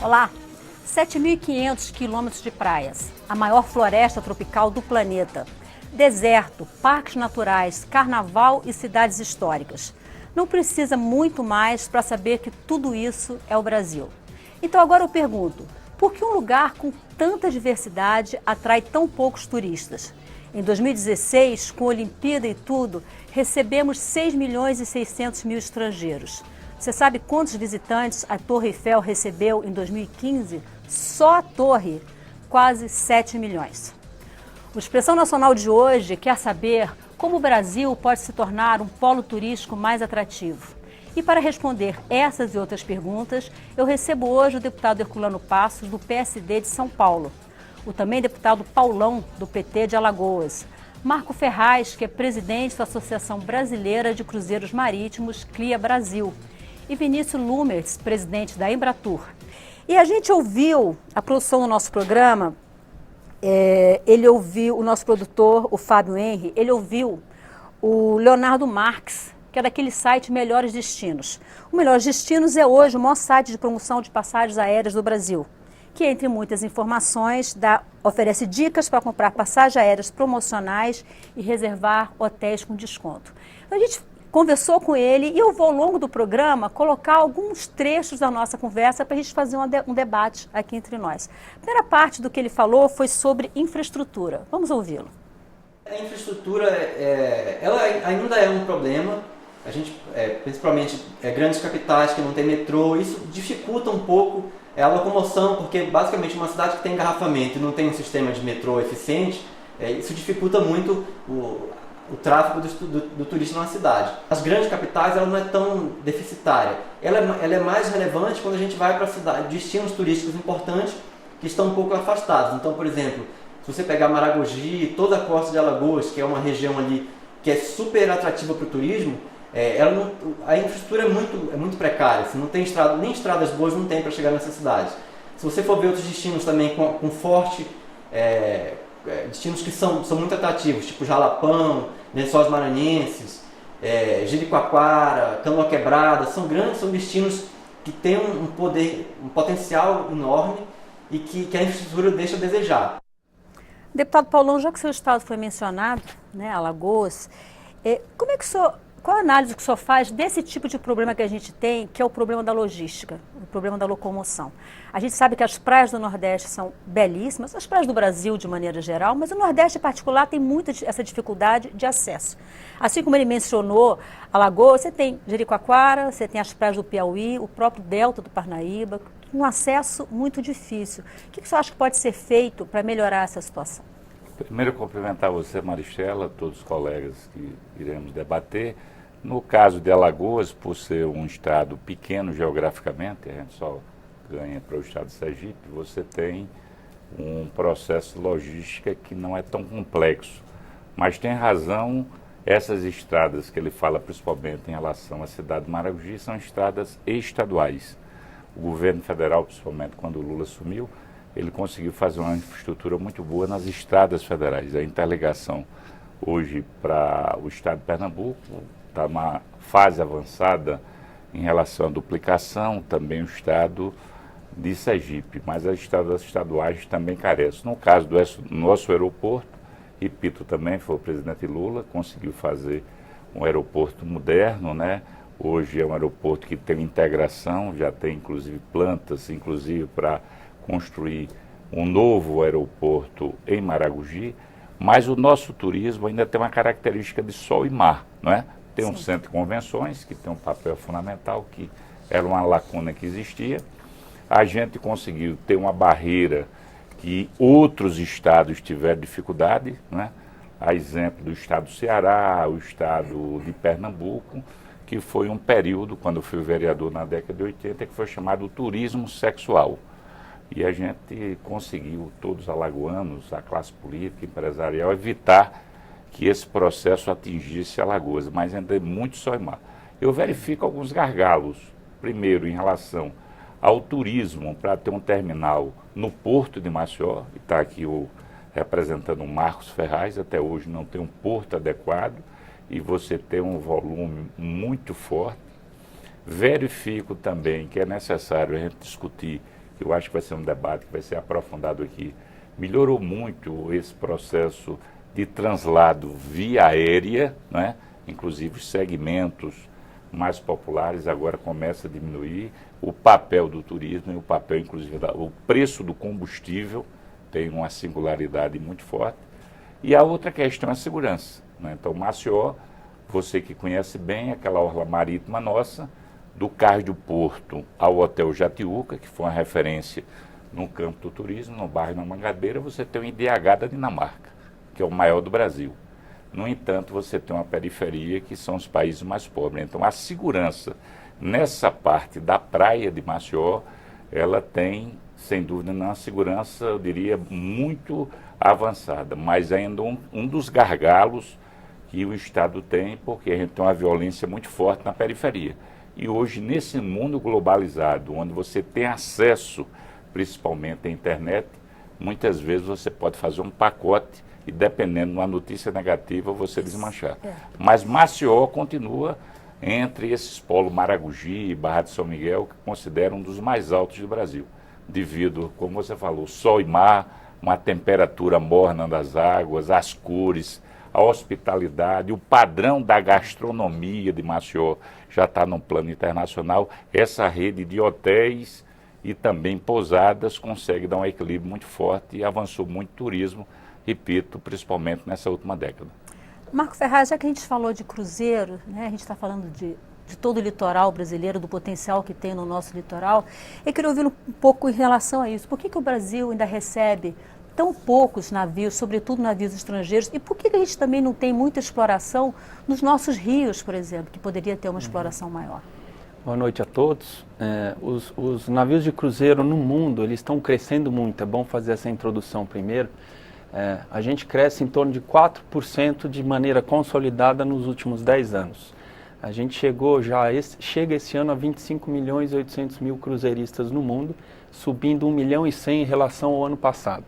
Olá! 7.500 quilômetros de praias, a maior floresta tropical do planeta. Deserto, parques naturais, carnaval e cidades históricas. Não precisa muito mais para saber que tudo isso é o Brasil. Então agora eu pergunto, por que um lugar com tanta diversidade atrai tão poucos turistas? Em 2016, com a Olimpíada e tudo, recebemos 6 milhões e 600 mil estrangeiros. Você sabe quantos visitantes a Torre Eiffel recebeu em 2015? Só a torre, quase 7 milhões. O Expressão Nacional de hoje quer saber como o Brasil pode se tornar um polo turístico mais atrativo. E para responder essas e outras perguntas, eu recebo hoje o deputado Herculano Passos, do PSD de São Paulo. O também deputado Paulão, do PT de Alagoas. Marco Ferraz, que é presidente da Associação Brasileira de Cruzeiros Marítimos, CLIA Brasil. E Vinícius Lumertz, presidente da Embratur. E a gente ouviu, a produção do nosso programa, ele ouviu o nosso produtor, o Fábio Henry, ele ouviu o Leonardo Marques, que é daquele site Melhores Destinos. O Melhores Destinos é hoje o maior site de promoção de passagens aéreas do Brasil, que, entre muitas informações, oferece dicas para comprar passagens aéreas promocionais e reservar hotéis com desconto. Então, a gente conversou com ele e eu vou, ao longo do programa, colocar alguns trechos da nossa conversa para a gente fazer um debate aqui entre nós. A primeira parte do que ele falou foi sobre infraestrutura. Vamos ouvi-lo. A infraestrutura, ela ainda é um problema. A gente, principalmente grandes capitais que não tem metrô, isso dificulta um pouco a locomoção, porque basicamente uma cidade que tem engarrafamento e não tem um sistema de metrô eficiente, isso dificulta muito o tráfego do turista na cidade. As grandes capitais, ela não é tão deficitária. Ela é mais relevante quando a gente vai para destinos turísticos importantes que estão um pouco afastados. Então, por exemplo, se você pegar Maragogi, toda a costa de Alagoas, que é uma região ali que é super atrativa para o turismo, a infraestrutura é muito precária. Assim, não tem nem estradas boas não tem para chegar nessas cidades. Se você for ver outros destinos também com forte... destinos que são muito atrativos, tipo Jalapão, Lençóis Maranhenses, Jericoacoara, Canoa Quebrada, são destinos que têm um potencial enorme e que a infraestrutura deixa a desejar. Deputado Paulão, já que seu estado foi mencionado, né, Alagoas, qual a análise que o senhor faz desse tipo de problema que a gente tem, que é o problema da logística, o problema da locomoção? A gente sabe que as praias do Nordeste são belíssimas, as praias do Brasil de maneira geral, mas o Nordeste em particular tem muita essa dificuldade de acesso. Assim como ele mencionou Alagoas, você tem Jericoacoara, você tem as praias do Piauí, o próprio Delta do Parnaíba, um acesso muito difícil. O que o senhor acha que pode ser feito para melhorar essa situação? Primeiro, cumprimentar você, Maristela, todos os colegas que iremos debater. No caso de Alagoas, por ser um estado pequeno geograficamente, a gente só ganha para o estado de Sergipe, você tem um processo de logística que não é tão complexo. Mas tem razão, essas estradas que ele fala principalmente em relação à cidade de Maragogi são estradas estaduais. O governo federal, principalmente quando o Lula assumiu, ele conseguiu fazer uma infraestrutura muito boa nas estradas federais. A interligação hoje para o estado de Pernambuco está numa fase avançada em relação à duplicação, também o estado de Sergipe, mas as estradas estaduais também carecem. No caso do nosso aeroporto, repito, também foi o presidente Lula, conseguiu fazer um aeroporto moderno, né? Hoje é um aeroporto que tem integração, já tem inclusive plantas, inclusive para construir um novo aeroporto em Maragogi, mas o nosso turismo ainda tem uma característica de sol e mar, não é? Tem um centro de convenções, que tem um papel fundamental, que era uma lacuna que existia. A gente conseguiu ter uma barreira que outros estados tiveram dificuldade, né? A exemplo do estado do Ceará, o estado de Pernambuco, que foi um período, quando eu fui vereador na década de 80, que foi chamado turismo sexual. E a gente conseguiu, todos alagoanos, a classe política, empresarial, evitar que esse processo atingisse Alagoas, mas ainda é muito sol e mar. Eu verifico alguns gargalos. Primeiro, em relação ao turismo, para ter um terminal no Porto de Maceió, e está aqui representando o Marcos Ferraz, até hoje não tem um porto adequado, e você tem um volume muito forte. Verifico também que é necessário a gente discutir que eu acho que vai ser um debate que vai ser aprofundado aqui. Melhorou muito esse processo de translado via aérea, né? Inclusive os segmentos mais populares agora começam a diminuir, o papel do turismo e o papel, inclusive, o preço do combustível tem uma singularidade muito forte. E a outra questão é a segurança, né? Então, Maceió, você que conhece bem aquela orla marítima nossa, do Cais do Porto ao Hotel Jatiuca, que foi uma referência no campo do turismo, no bairro da Mangabeira, você tem o IDH da Dinamarca, que é o maior do Brasil. No entanto, você tem uma periferia que são os países mais pobres. Então, a segurança nessa parte da praia de Maceió, ela tem, sem dúvida, uma segurança, eu diria, muito avançada, mas ainda um dos gargalos que o Estado tem, porque a gente tem uma violência muito forte na periferia. E hoje, nesse mundo globalizado, onde você tem acesso, principalmente à internet, muitas vezes você pode fazer um pacote e, dependendo de uma notícia negativa, você desmanchar. Mas Maceió continua entre esses polos Maragogi e Barra de São Miguel, que consideram um dos mais altos do Brasil, devido, como você falou, sol e mar, uma temperatura morna das águas, as cores, a hospitalidade, o padrão da gastronomia de Maceió já está no plano internacional. Essa rede de hotéis e também pousadas consegue dar um equilíbrio muito forte e avançou muito o turismo, repito, principalmente nessa última década. Marco Ferraz, já que a gente falou de cruzeiro, né, a gente está falando de todo o litoral brasileiro, do potencial que tem no nosso litoral, eu queria ouvir um pouco em relação a isso. Por que o Brasil ainda recebe tão poucos navios, sobretudo navios estrangeiros, e por que a gente também não tem muita exploração nos nossos rios, por exemplo, que poderia ter uma exploração maior? Boa noite a todos. Os navios de cruzeiro no mundo, eles estão crescendo muito. É bom fazer essa introdução primeiro. A gente cresce em torno de 4% de maneira consolidada nos últimos 10 anos. A gente chega esse ano a 25 milhões e 800 mil cruzeiristas no mundo, subindo 1 milhão e 100 em relação ao ano passado.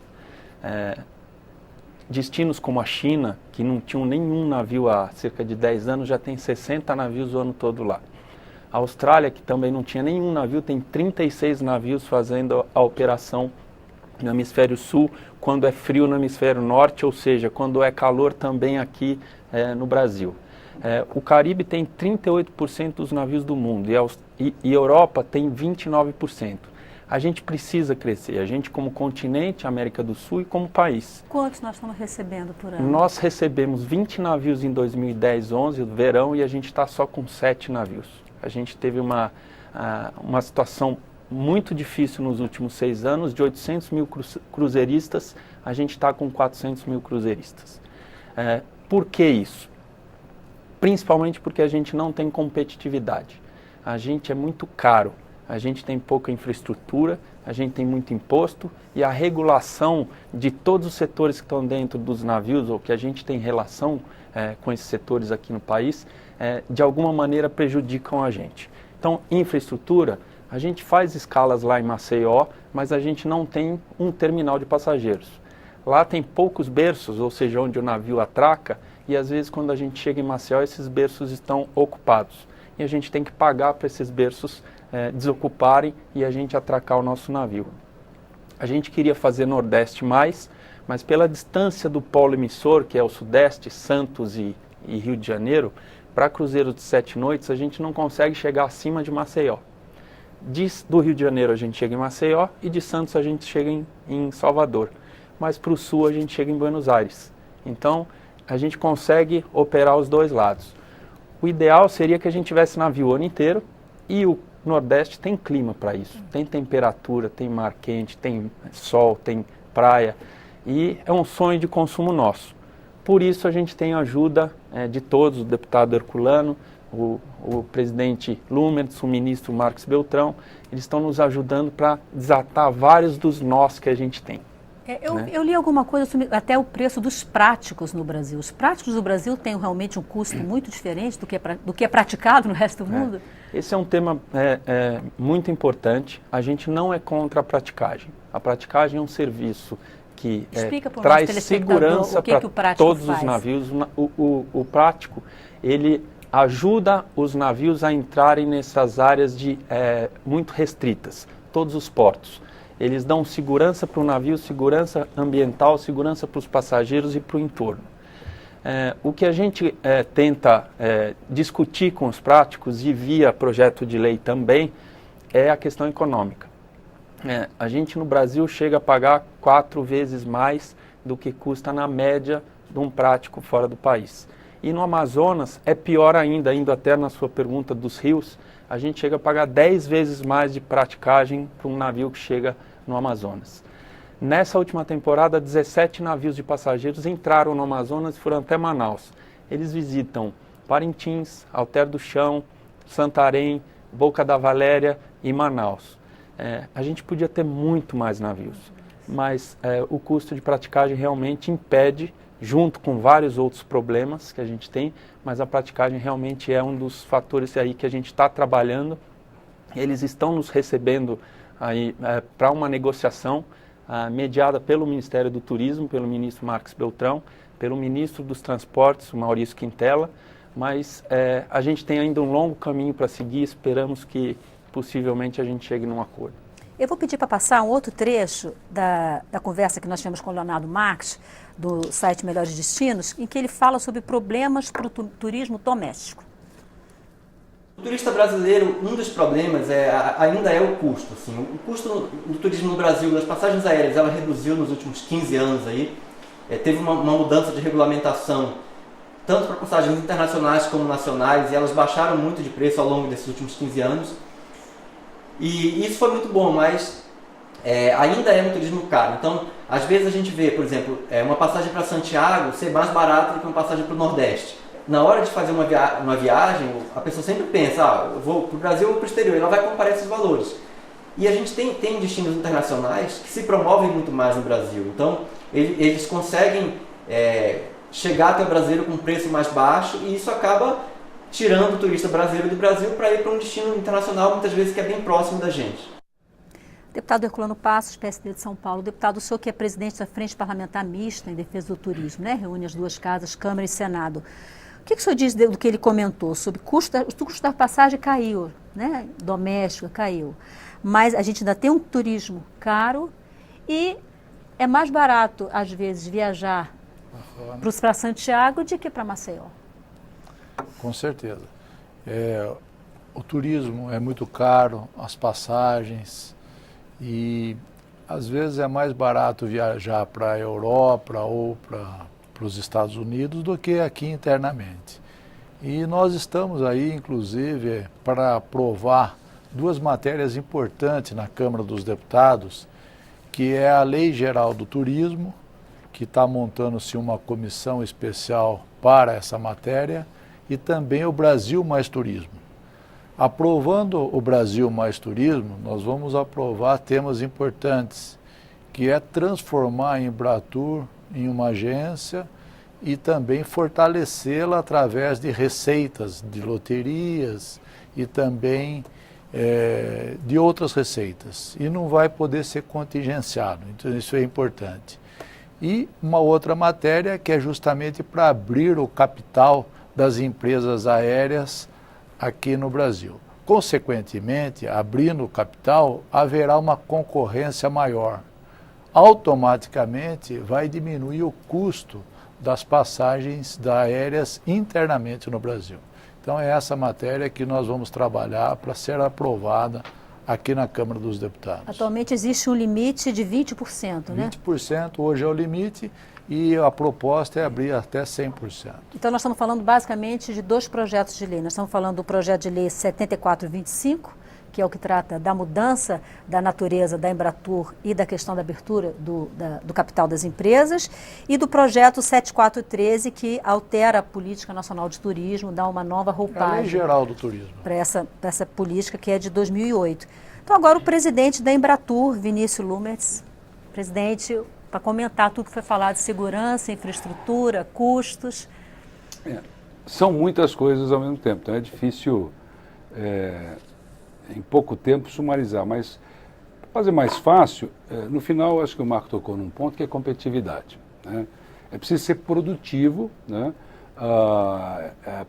Destinos como a China, que não tinham nenhum navio há cerca de 10 anos, já tem 60 navios o ano todo lá. A Austrália, que também não tinha nenhum navio, tem 36 navios fazendo a operação no hemisfério sul, quando é frio no hemisfério norte, ou seja, quando é calor também aqui no Brasil. O Caribe tem 38% dos navios do mundo e Europa tem 29%. A gente precisa crescer, a gente como continente, América do Sul e como país. Quantos nós estamos recebendo por ano? Nós recebemos 20 navios em 2010-11, no verão, e a gente está só com 7 navios. A gente teve uma situação muito difícil nos últimos 6 anos, de 800 mil cruzeiristas, a gente está com 400 mil cruzeiristas. Por que isso? Principalmente porque a gente não tem competitividade. A gente é muito caro, a gente tem pouca infraestrutura, a gente tem muito imposto e a regulação de todos os setores que estão dentro dos navios, ou que a gente tem relação com esses setores aqui no país, de alguma maneira prejudicam a gente. Então, infraestrutura, a gente faz escalas lá em Maceió, mas a gente não tem um terminal de passageiros. Lá tem poucos berços, ou seja, onde o navio atraca, e às vezes quando a gente chega em Maceió, esses berços estão ocupados. E a gente tem que pagar para esses berços desocuparem e a gente atracar o nosso navio. A gente queria fazer Nordeste mais, mas pela distância do polo emissor, que é o Sudeste, Santos e Rio de Janeiro, para cruzeiros de 7 noites, a gente não consegue chegar acima de Maceió. Do Rio de Janeiro a gente chega em Maceió e de Santos a gente chega em Salvador. Mas para o sul a gente chega em Buenos Aires. Então, a gente consegue operar os dois lados. O ideal seria que a gente tivesse navio o ano inteiro, e o Nordeste tem clima para isso. Tem temperatura, tem mar quente, tem sol, tem praia, e é um sonho de consumo nosso. Por isso a gente tem a ajuda de todos, o deputado Herculano, o presidente Lumertz, o ministro Marcos Beltrão, eles estão nos ajudando para desatar vários dos nós que a gente tem. Eu li alguma coisa sobre até o preço dos práticos no Brasil. Os práticos do Brasil têm realmente um custo muito diferente do que é praticado no resto do mundo? Esse é um tema muito importante. A gente não é contra a praticagem. A praticagem é um serviço que traz segurança para todos os navios. O prático, ele ajuda os navios a entrarem nessas áreas muito restritas, todos os portos. Eles dão segurança para o navio, segurança ambiental, segurança para os passageiros e para o entorno. O que a gente tenta discutir com os práticos e via projeto de lei também é a questão econômica. A gente no Brasil chega a pagar 4 vezes mais do que custa na média de um prático fora do país. E no Amazonas é pior ainda, indo até na sua pergunta dos rios, a gente chega a pagar 10 vezes mais de praticagem para um navio que chega no Amazonas. Nessa última temporada, 17 navios de passageiros entraram no Amazonas e foram até Manaus. Eles visitam Parintins, Alter do Chão, Santarém, Boca da Valéria e Manaus. A gente podia ter muito mais navios, mas o custo de praticagem realmente impede, junto com vários outros problemas que a gente tem, mas a praticagem realmente é um dos fatores aí que a gente está trabalhando. Eles estão nos recebendo aí para uma negociação mediada pelo Ministério do Turismo, pelo ministro Marcos Beltrão, pelo ministro dos Transportes, o Maurício Quintela, mas a gente tem ainda um longo caminho para seguir, esperamos que possivelmente a gente chegue num acordo. Eu vou pedir para passar um outro trecho da conversa que nós tivemos com o Leonardo Marques, do site Melhores Destinos, em que ele fala sobre problemas para o turismo doméstico. O turista brasileiro, um dos problemas ainda é o custo. Assim. O custo do turismo no Brasil, das passagens aéreas, ela reduziu nos últimos 15 anos. Aí. Teve uma mudança de regulamentação, tanto para passagens internacionais como nacionais, e elas baixaram muito de preço ao longo desses últimos 15 anos. E isso foi muito bom, mas ainda é um turismo caro. Então, às vezes a gente vê, por exemplo, uma passagem para Santiago ser mais barata do que uma passagem para o Nordeste. Na hora de fazer uma viagem, a pessoa sempre pensa, eu vou para o Brasil ou para o exterior, e ela vai comparar esses valores. E a gente tem destinos internacionais que se promovem muito mais no Brasil. Então, eles conseguem chegar até o brasileiro com um preço mais baixo, e isso acaba tirando o turista brasileiro do Brasil para ir para um destino internacional, muitas vezes que é bem próximo da gente. Deputado Herculano Passos, PSD de São Paulo. Deputado, o senhor que é presidente da Frente Parlamentar Mista em Defesa do Turismo, né? Reúne as duas casas, Câmara e Senado. O que o senhor diz do que ele comentou sobre o custo da passagem caiu, né? Doméstica caiu, mas a gente ainda tem um turismo caro e é mais barato, às vezes, viajar para Santiago do que para Maceió. Com certeza. O turismo é muito caro, as passagens, e às vezes é mais barato viajar para a Europa ou para os Estados Unidos do que aqui internamente. E nós estamos aí, inclusive, para aprovar 2 matérias importantes na Câmara dos Deputados, que é a Lei Geral do Turismo, que está montando-se uma comissão especial para essa matéria, e também o Brasil Mais Turismo. Aprovando o Brasil Mais Turismo, nós vamos aprovar temas importantes, que é transformar a Embratur em uma agência e também fortalecê-la através de receitas de loterias e também de outras receitas. E não vai poder ser contingenciado, então isso é importante. E uma outra matéria que é justamente para abrir o capital das empresas aéreas aqui no Brasil. Consequentemente, abrindo o capital, haverá uma concorrência maior. Automaticamente vai diminuir o custo das passagens aéreas internamente no Brasil. Então é essa matéria que nós vamos trabalhar para ser aprovada aqui na Câmara dos Deputados. Atualmente existe um limite de 20%, né? 20% hoje é o limite e a proposta é abrir até 100%. Então nós estamos falando basicamente de 2 projetos de lei. Nós estamos falando do projeto de lei 7425, que é o que trata da mudança da natureza da Embratur e da questão da abertura do capital das empresas, e do projeto 7413, que altera a Política Nacional de Turismo, dá uma nova roupagem. A Lei Geral do Turismo. Para essa política que é de 2008. Então agora o presidente da Embratur, Vinícius Lumertz, presidente, para comentar tudo que foi falado de segurança, infraestrutura, custos. São muitas coisas ao mesmo tempo, então é difícil, em pouco tempo, sumarizar, mas para fazer mais fácil, no final, acho que o Marco tocou num ponto que é competitividade, né? É preciso ser produtivo, né?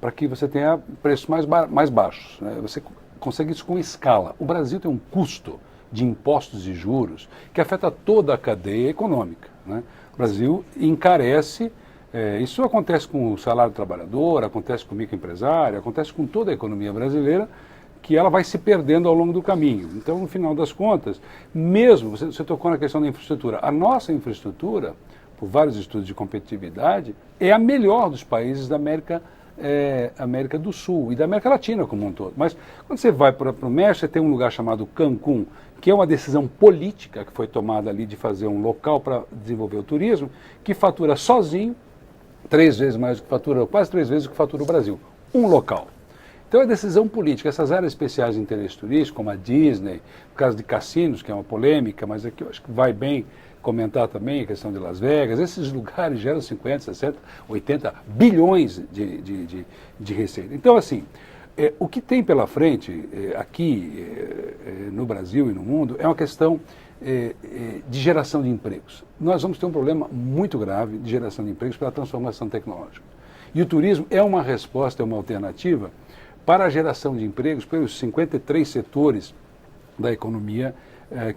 Para que você tenha preços mais baixos, né? Você consegue isso com escala. O Brasil tem um custo de impostos e juros que afeta toda a cadeia econômica, né? O Brasil encarece, isso acontece com o salário do trabalhador, acontece com o microempresário, acontece com toda a economia brasileira, que ela vai se perdendo ao longo do caminho. Então, no final das contas, mesmo, você tocou na questão da infraestrutura, a nossa infraestrutura, por vários estudos de competitividade, é a melhor dos países da América do Sul e da América Latina como um todo. Mas quando você vai para o México, você tem um lugar chamado Cancún, que é uma decisão política que foi tomada ali de fazer um local para desenvolver o turismo, que fatura sozinho 3 vezes mais do que fatura, quase 3 vezes o que fatura o Brasil. Um local. Então é decisão política. Essas áreas especiais de interesse turístico, como a Disney, no caso de cassinos, que é uma polêmica, mas aqui eu acho que vai bem comentar também a questão de Las Vegas, esses lugares geram 50, 60, 80 bilhões de receita. Então, assim, o que tem pela frente aqui no Brasil e no mundo é uma questão de geração de empregos. Nós vamos ter um problema muito grave de geração de empregos pela transformação tecnológica. E o turismo é uma resposta, é uma alternativa para a geração de empregos pelos 53 setores da economia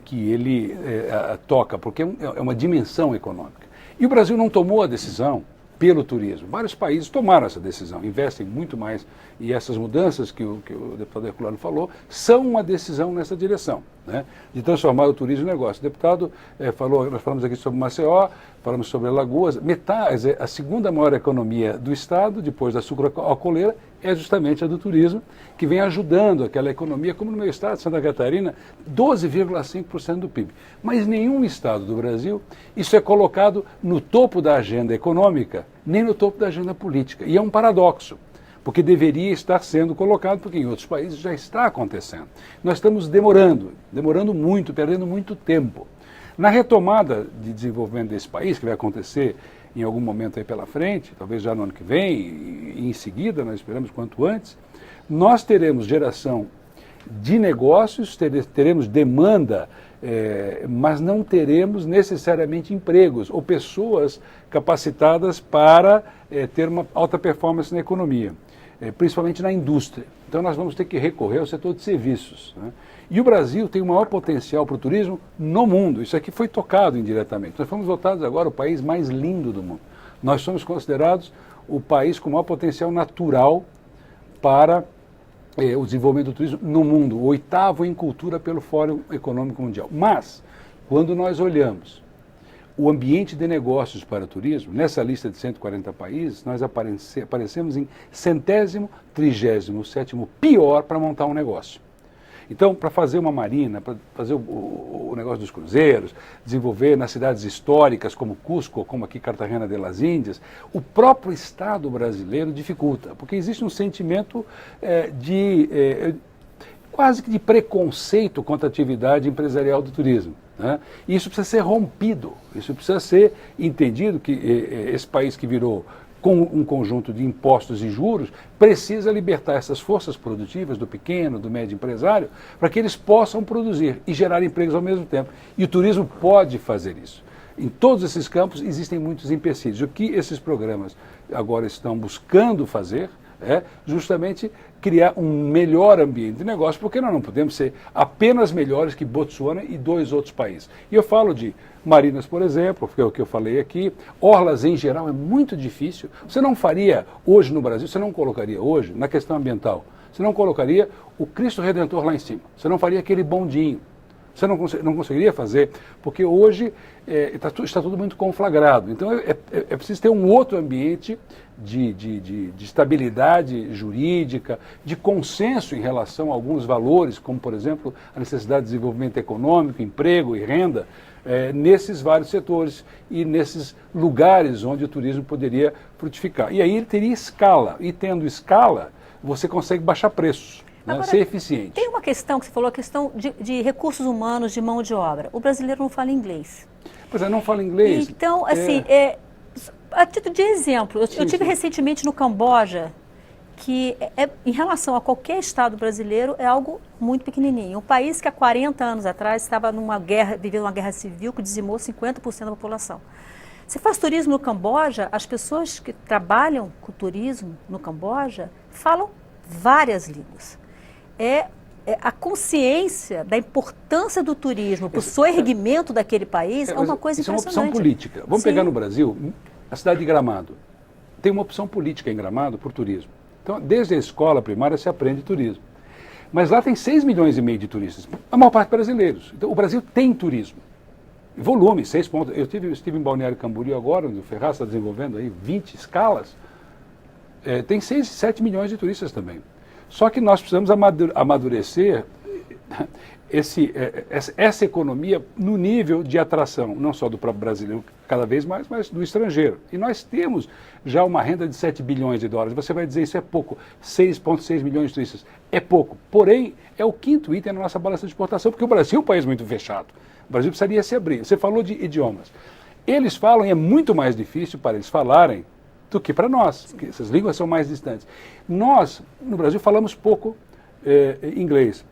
que ele toca, porque é uma dimensão econômica. E o Brasil não tomou a decisão pelo turismo. Vários países tomaram essa decisão, investem muito mais, e essas mudanças que o deputado Herculano falou são uma decisão nessa direção, né, de transformar o turismo em negócio. O deputado falou, nós falamos aqui sobre Maceió, falamos sobre Alagoas, a segunda maior economia do estado, depois da sucroalcooleira, é justamente a do turismo, que vem ajudando aquela economia, como no meu estado, Santa Catarina, 12,5% do PIB. Mas nenhum estado do Brasil, isso é colocado no topo da agenda econômica, nem no topo da agenda política. E é um paradoxo, porque deveria estar sendo colocado, porque em outros países já está acontecendo. Nós estamos demorando muito, perdendo muito tempo. Na retomada de desenvolvimento desse país, que vai acontecer em algum momento aí pela frente, talvez já no ano que vem, e em seguida, nós esperamos quanto antes, nós teremos geração de negócios, teremos demanda, mas não teremos necessariamente empregos ou pessoas capacitadas para ter uma alta performance na economia, principalmente na indústria. Então nós vamos ter que recorrer ao setor de serviços, né? E o Brasil tem o maior potencial para o turismo no mundo. Isso aqui foi tocado indiretamente. Nós fomos votados agora o país mais lindo do mundo. Nós somos considerados o país com o maior potencial natural para o desenvolvimento do turismo no mundo, o 8º em cultura pelo Fórum Econômico Mundial. Mas, quando nós olhamos o ambiente de negócios para o turismo, nessa lista de 140 países, nós aparecemos em 137º pior para montar um negócio. Então, para fazer uma marina, para fazer o negócio dos cruzeiros, desenvolver nas cidades históricas como Cusco, como aqui Cartagena de las Índias, o próprio Estado brasileiro dificulta, porque existe um sentimento quase que de preconceito contra a atividade empresarial do turismo, né? E isso precisa ser rompido, isso precisa ser entendido que esse país que virou com um conjunto de impostos e juros, precisa libertar essas forças produtivas do pequeno, do médio empresário, para que eles possam produzir e gerar empregos ao mesmo tempo. E o turismo pode fazer isso. Em todos esses campos existem muitos empecilhos. O que esses programas agora estão buscando fazer é justamente criar um melhor ambiente de negócio, porque nós não podemos ser apenas melhores que Botsuana e 2 outros países. E eu falo de marinas, por exemplo, que é o que eu falei aqui, orlas em geral é muito difícil. Você não faria hoje no Brasil, você não colocaria hoje, na questão ambiental, você não colocaria o Cristo Redentor lá em cima, você não faria aquele bondinho. Você não conseguiria fazer, porque hoje está tudo muito conflagrado. Então é preciso ter um outro ambiente de estabilidade jurídica, de consenso em relação a alguns valores, como, por exemplo, a necessidade de desenvolvimento econômico, emprego e renda, nesses vários setores e nesses lugares onde o turismo poderia frutificar. E aí ele teria escala, e tendo escala, você consegue baixar preços. Agora, ser eficiente. Tem uma questão que você falou, a questão de recursos humanos, de mão de obra. O brasileiro não fala inglês. Pois é, não fala inglês. Então, assim, a título de exemplo, eu tive recentemente no Camboja, que em relação a qualquer estado brasileiro é algo muito pequenininho. Um país que há 40 anos atrás estava vivendo uma guerra civil que dizimou 50% da população. Você faz turismo no Camboja, as pessoas que trabalham com turismo no Camboja falam várias línguas. É a consciência da importância do turismo para o soerguimento daquele país é uma coisa isso impressionante. É uma opção política. Vamos Sim. pegar no Brasil, a cidade de Gramado. Tem uma opção política em Gramado por turismo. Então, desde a escola primária se aprende turismo. Mas lá tem 6 milhões e meio de turistas, a maior parte brasileiros. Então, o Brasil tem turismo. Volume, 6 pontos. Eu estive em Balneário Camboriú agora, onde o Ferraz está desenvolvendo aí 20 escalas. Tem 6, 7 milhões de turistas também. Só que nós precisamos amadurecer essa economia no nível de atração, não só do próprio brasileiro, cada vez mais, mas do estrangeiro. E nós temos já uma renda de 7 bilhões de dólares. Você vai dizer isso é pouco, 6,6 milhões de turistas. É pouco. Porém, é o quinto item na nossa balança de exportação, porque o Brasil é um país muito fechado. O Brasil precisaria se abrir. Você falou de idiomas. Eles falam, e é muito mais difícil para eles falarem do que para nós, porque essas línguas são mais distantes. Nós, no Brasil, falamos pouco inglês.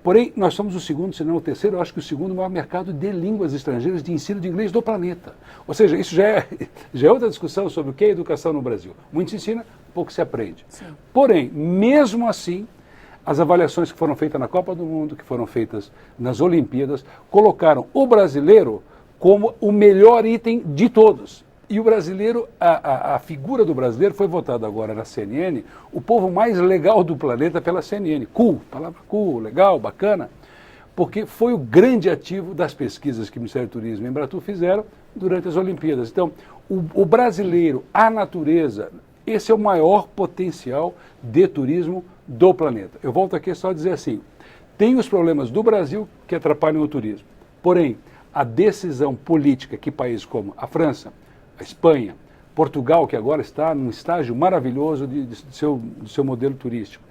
Porém, nós somos o segundo, se não o terceiro, eu acho que o segundo maior mercado de línguas estrangeiras de ensino de inglês do planeta. Ou seja, isso já é outra discussão sobre o que é educação no Brasil. Muito se ensina, pouco se aprende. Sim. Porém, mesmo assim, as avaliações que foram feitas na Copa do Mundo, que foram feitas nas Olimpíadas, colocaram o brasileiro como o melhor item de todos. E o brasileiro, a figura do brasileiro foi votada agora na CNN, o povo mais legal do planeta pela CNN. Cool, palavra cool, legal, bacana, porque foi o grande ativo das pesquisas que o Ministério do Turismo e a Embratur fizeram durante as Olimpíadas. Então, o brasileiro, a natureza, esse é o maior potencial de turismo do planeta. Eu volto aqui só a dizer assim, tem os problemas do Brasil que atrapalham o turismo, porém, a decisão política que países como a França, a Espanha, Portugal, que agora está num estágio maravilhoso de seu modelo turístico.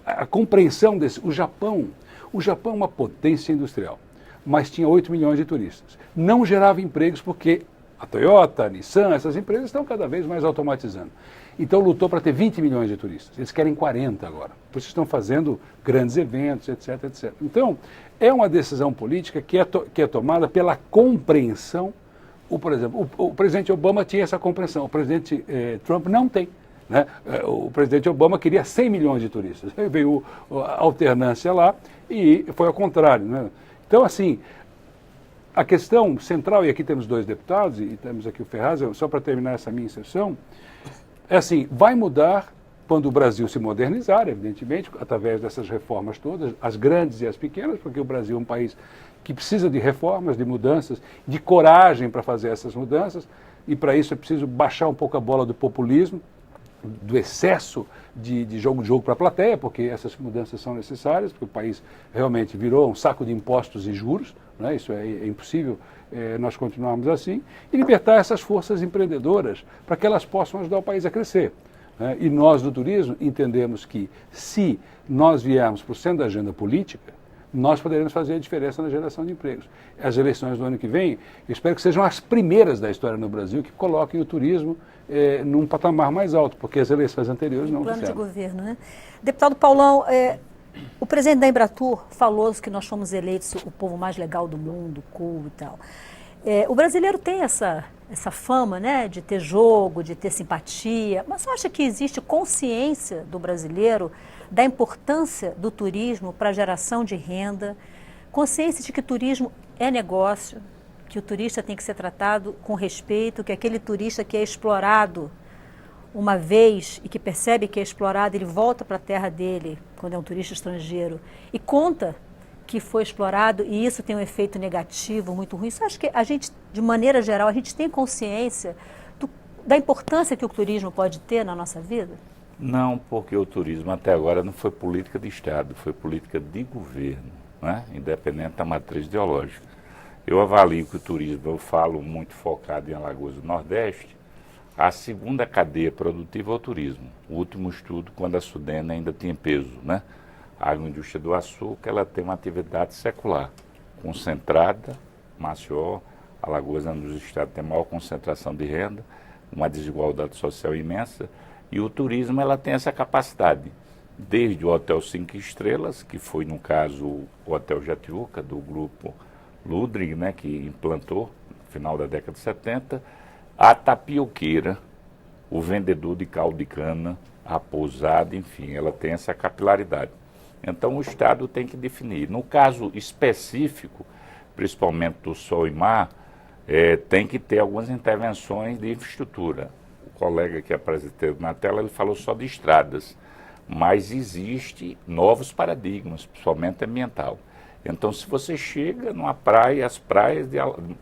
A compreensão desse... O Japão é uma potência industrial, mas tinha 8 milhões de turistas. Não gerava empregos porque a Toyota, a Nissan, essas empresas estão cada vez mais automatizando. Então lutou para ter 20 milhões de turistas. Eles querem 40 agora. Por isso estão fazendo grandes eventos, etc, etc. Então, é uma decisão política que é tomada pela compreensão. Por exemplo, o presidente Obama tinha essa compreensão, o presidente Trump não tem. Né? O presidente Obama queria 100 milhões de turistas. Aí veio a alternância lá e foi ao contrário. Né? Então, assim, a questão central, e aqui temos 2 deputados, e temos aqui o Ferraz, só para terminar essa minha inserção, é assim, vai mudar quando o Brasil se modernizar, evidentemente, através dessas reformas todas, as grandes e as pequenas, porque o Brasil é um país que precisa de reformas, de mudanças, de coragem para fazer essas mudanças, e para isso é preciso baixar um pouco a bola do populismo, do excesso de jogo para a plateia, porque essas mudanças são necessárias, porque o país realmente virou um saco de impostos e juros, né? Isso é impossível nós continuarmos assim, e libertar essas forças empreendedoras para que elas possam ajudar o país a crescer. Né? E nós do turismo entendemos que se nós viermos para o centro da agenda política, nós poderemos fazer a diferença na geração de empregos. As eleições do ano que vem, eu espero que sejam as primeiras da história no Brasil que coloquem o turismo num patamar mais alto, porque as eleições anteriores não fizeram. Plano de governo, né? Deputado Paulão, o presidente da Embratur falou que nós fomos eleitos o povo mais legal do mundo, cool e tal. O brasileiro tem essa fama, né, de ter jogo, de ter simpatia, mas você acha que existe consciência do brasileiro da importância do turismo para a geração de renda, consciência de que turismo é negócio, que o turista tem que ser tratado com respeito, que aquele turista que é explorado uma vez e que percebe que é explorado, ele volta para a terra dele, quando é um turista estrangeiro, e conta que foi explorado e isso tem um efeito negativo, muito ruim. Você acha que a gente, de maneira geral, a gente tem consciência da importância que o turismo pode ter na nossa vida? Não, porque o turismo até agora não foi política de Estado, foi política de governo, né? Independente da matriz ideológica. Eu avalio que o turismo, eu falo muito focado em Alagoas do Nordeste, a segunda cadeia produtiva é o turismo. O último estudo, quando a Sudene ainda tinha peso, né? A agroindústria do açúcar, ela tem uma atividade secular, concentrada, Maceió, Alagoas é um dos estados que tem maior concentração de renda, uma desigualdade social imensa, e o turismo ela tem essa capacidade, desde o Hotel 5 Estrelas, que foi, no caso, o Hotel Jatiuca, do grupo Ludwig, né, que implantou no final da década de 70, a tapioqueira, o vendedor de caldo de cana, a pousada, enfim, ela tem essa capilaridade. Então o Estado tem que definir. No caso específico, principalmente do Sol e Mar, tem que ter algumas intervenções de infraestrutura. O colega que apresentou na tela, ele falou só de estradas, mas existe novos paradigmas, principalmente ambiental. Então, se você chega numa praia, as praias,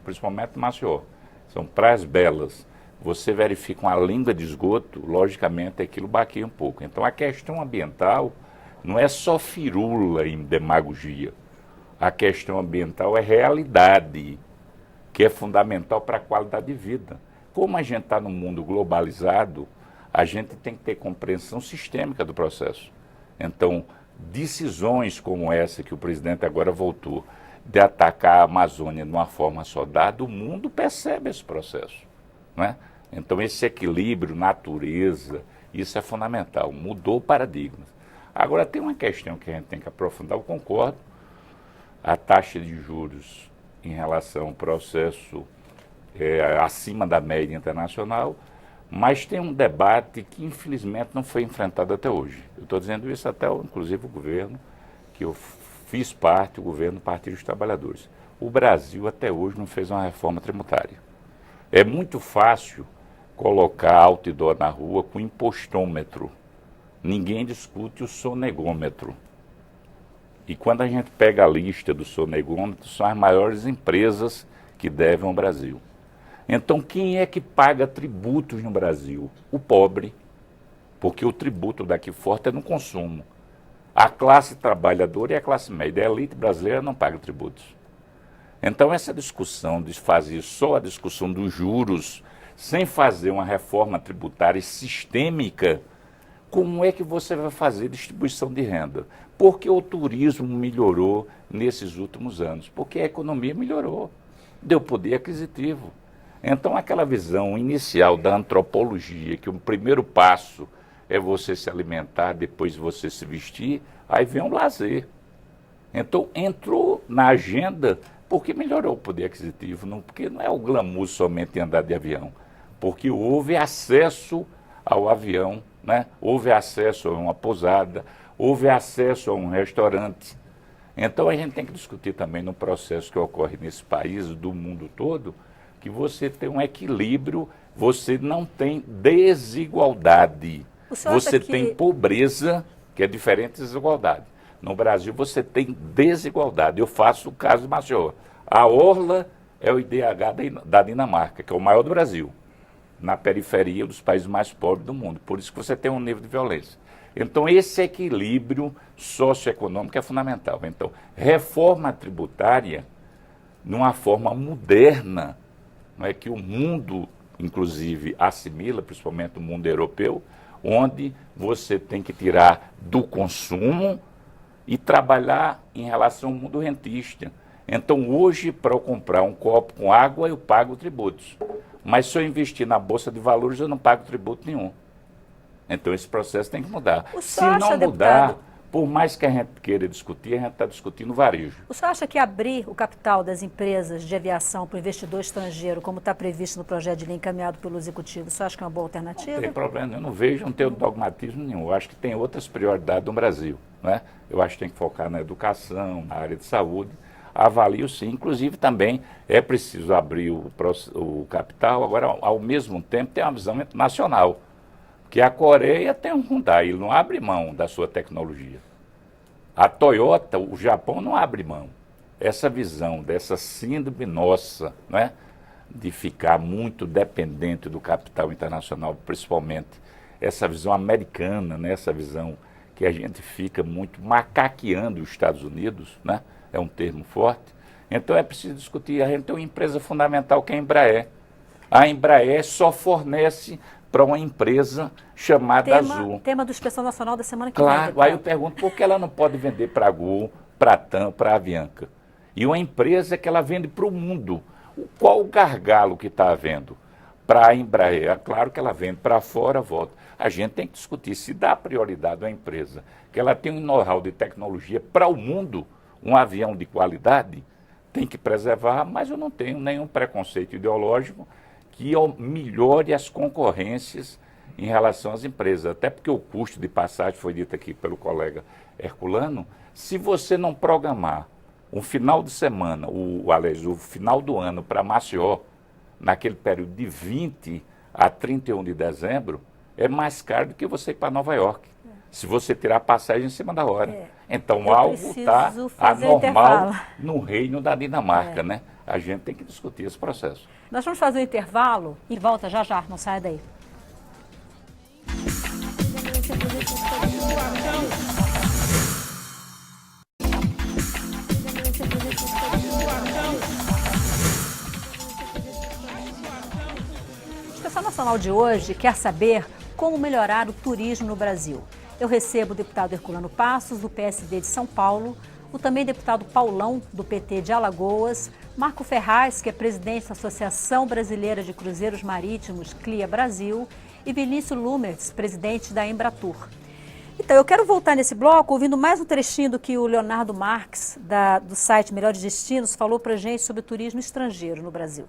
principalmente Maceió, são praias belas, você verifica uma língua de esgoto, logicamente aquilo baqueia um pouco. Então, a questão ambiental não é só firula em demagogia. A questão ambiental é realidade, que é fundamental para a qualidade de vida. Como a gente está num mundo globalizado, a gente tem que ter compreensão sistêmica do processo. Então, decisões como essa que o presidente agora voltou, de atacar a Amazônia de uma forma só dada, o mundo percebe esse processo, não é? Então, esse equilíbrio, natureza, isso é fundamental, mudou paradigmas. Agora, tem uma questão que a gente tem que aprofundar, eu concordo, a taxa de juros em relação ao processo acima da média internacional, mas tem um debate que, infelizmente, não foi enfrentado até hoje. Eu estou dizendo isso até, inclusive, o governo, que eu fiz parte, o governo do Partido dos Trabalhadores. O Brasil, até hoje, não fez uma reforma tributária. É muito fácil colocar outdoor na rua com impostômetro. Ninguém discute o sonegômetro. E quando a gente pega a lista do sonegômetro, são as maiores empresas que devem ao Brasil. Então, quem é que paga tributos no Brasil? O pobre, porque o tributo daqui forte é no consumo. A classe trabalhadora e a classe média, a elite brasileira não paga tributos. Então, essa discussão de fazer só a discussão dos juros, sem fazer uma reforma tributária sistêmica, como é que você vai fazer distribuição de renda? Porque o turismo melhorou nesses últimos anos, porque a economia melhorou, deu poder aquisitivo. Então, aquela visão inicial da antropologia, que o primeiro passo é você se alimentar, depois você se vestir, aí vem um lazer. Então, entrou na agenda porque melhorou o poder aquisitivo, não, porque não é o glamour somente andar de avião, porque houve acesso ao avião, né? Houve acesso a uma pousada, houve acesso a um restaurante. Então, a gente tem que discutir também no processo que ocorre nesse país, do mundo todo, que você tem um equilíbrio, você não tem desigualdade. Você tem pobreza, que é diferente de desigualdade. No Brasil você tem desigualdade. Eu faço o caso de Maceió. A Orla é o IDH da Dinamarca, que é o maior do Brasil, na periferia dos países mais pobres do mundo. Por isso que você tem um nível de violência. Então, esse equilíbrio socioeconômico é fundamental. Então, reforma tributária, numa forma moderna, não é que o mundo, inclusive, assimila, principalmente o mundo europeu, onde você tem que tirar do consumo e trabalhar em relação ao mundo rentista. Então, hoje, para eu comprar um copo com água, eu pago tributos. Mas se eu investir na Bolsa de Valores, eu não pago tributo nenhum. Então, esse processo tem que mudar. Se não mudar, por mais que a gente queira discutir, a gente está discutindo varejo. O senhor acha que abrir o capital das empresas de aviação para o investidor estrangeiro, como está previsto no projeto de lei encaminhado pelo Executivo, o senhor acha que é uma boa alternativa? Não tem problema, eu não vejo, não tenho dogmatismo nenhum. Eu acho que tem outras prioridades no Brasil, né? Eu acho que tem que focar na educação, na área de saúde. Avalio sim, inclusive também é preciso abrir o capital, agora ao mesmo tempo tem uma visão nacional. Que a Coreia tem um Hyundai, ele não abre mão da sua tecnologia. A Toyota, o Japão não abre mão. Essa visão, dessa síndrome nossa, né, de ficar muito dependente do capital internacional, principalmente essa visão americana, né, essa visão que a gente fica muito macaqueando os Estados Unidos, né, é um termo forte. Então é preciso discutir. A gente tem uma empresa fundamental que é a Embraer. A Embraer só fornece para uma empresa chamada Azul. Tema do Inspeção Nacional da semana que vem. Claro, aí eu pergunto por que ela não pode vender para a Gol, para a TAM, para a Avianca. E uma empresa que ela vende para o mundo. Qual o gargalo que está havendo? Para a Embraer, é claro que ela vende para fora, volta. A gente tem que discutir se dá prioridade à empresa, que ela tem um know-how de tecnologia para o mundo, um avião de qualidade, tem que preservar, mas eu não tenho nenhum preconceito ideológico que melhore as concorrências em relação às empresas. Até porque o custo de passagem, foi dito aqui pelo colega, herculano, se você não programar um final de semana, o final do ano para Maceió, naquele período de 20 a 31 de dezembro, é mais caro do que você ir para Nova York. Se você tirar a passagem em cima da hora. Então, algo está anormal no reino da Dinamarca, né? A gente tem que discutir esse processo. Nós vamos fazer um intervalo e volta já já, não saia daí. O Inspeção Nacional de hoje quer saber como melhorar o turismo no Brasil. Eu recebo o deputado Herculano Passos, do PSD de São Paulo, o também deputado Paulão, do PT de Alagoas, Marco Ferraz, que é presidente da Associação Brasileira de Cruzeiros Marítimos, CLIA Brasil, e Vinícius Lumertz, presidente da Embratur. Então, eu quero voltar nesse bloco ouvindo mais um trechinho do que o Leonardo Marques, do site Melhores Destinos, falou para a gente sobre o turismo estrangeiro no Brasil.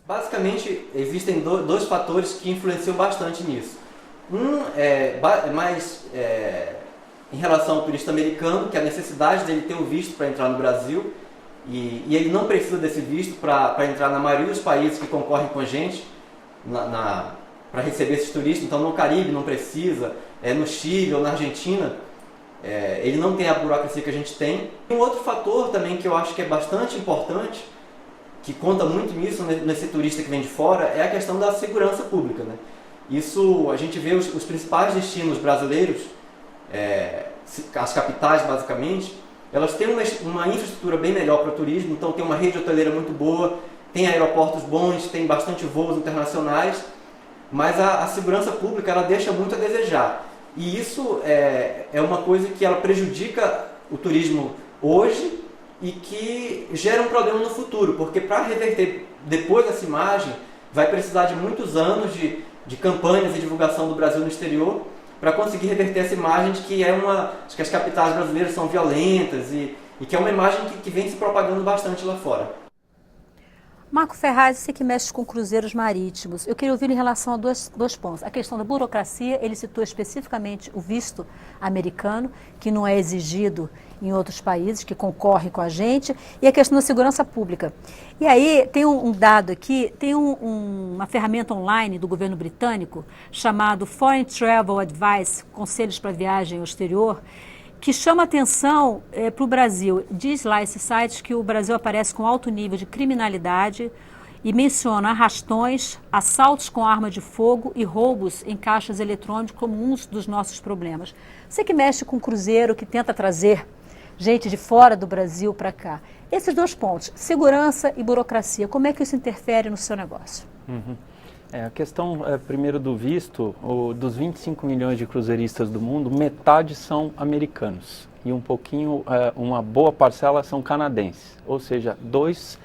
Basicamente, existem dois fatores que influenciam bastante nisso. Um é mais em relação ao turista americano, que é a necessidade dele ter um visto para entrar no Brasil, e ele não precisa desse visto para entrar na maioria dos países que concorrem com a gente para receber esses turistas. Então, no Caribe não precisa, no Chile ou na Argentina, ele não tem a burocracia que a gente tem. Um outro fator também que eu acho que é bastante importante, que conta muito nisso, nesse turista que vem de fora, é a questão da segurança pública, né? Isso, a gente vê os principais destinos brasileiros, as capitais basicamente, elas têm uma infraestrutura bem melhor para o turismo, então tem uma rede hoteleira muito boa, tem aeroportos bons, tem bastante voos internacionais, mas a segurança pública ela deixa muito a desejar. E isso é uma coisa que ela prejudica o turismo hoje e que gera um problema no futuro, porque para reverter depois dessa imagem, vai precisar de muitos anos de campanhas e divulgação do Brasil no exterior para conseguir reverter essa imagem de que as capitais brasileiras são violentas e que é uma imagem que vem se propagando bastante lá fora. Marco Ferraz, você que mexe com cruzeiros marítimos, eu queria ouvir em relação a dois pontos. A questão da burocracia, ele citou especificamente o visto americano, que não é exigido em outros países, que concorrem com a gente, e a questão da segurança pública. E aí, tem um dado aqui, tem uma ferramenta online do governo britânico, chamado Foreign Travel Advice, Conselhos para Viagem ao Exterior, que chama atenção para o Brasil. Diz lá esse site que o Brasil aparece com alto nível de criminalidade e menciona arrastões, assaltos com arma de fogo e roubos em caixas eletrônicos como um dos nossos problemas. Você que mexe com cruzeiro, que tenta trazer gente de fora do Brasil para cá. Esses dois pontos, segurança e burocracia, como é que isso interfere no seu negócio? A questão, primeiro, do visto, dos 25 milhões de cruzeiristas do mundo, metade são americanos e uma boa parcela são canadenses, ou seja, dois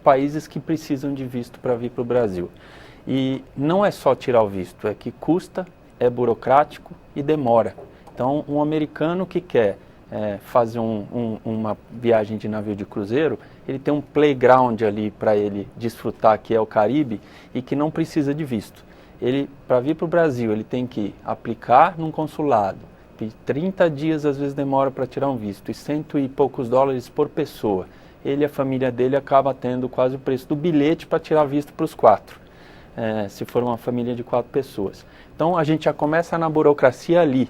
países que precisam de visto para vir para o Brasil. E não é só tirar o visto, é que custa, é burocrático e demora. Então, um americano que quer fazer uma viagem de navio de cruzeiro, ele tem um playground ali para ele desfrutar, que é o Caribe, e que não precisa de visto. Ele, para vir para o Brasil, ele tem que aplicar num consulado, e 30 dias às vezes demora para tirar um visto, e $100 e poucos por pessoa. Ele e a família dele acaba tendo quase o preço do bilhete para tirar visto para os 4, se for uma família de 4 pessoas. Então a gente já começa na burocracia ali.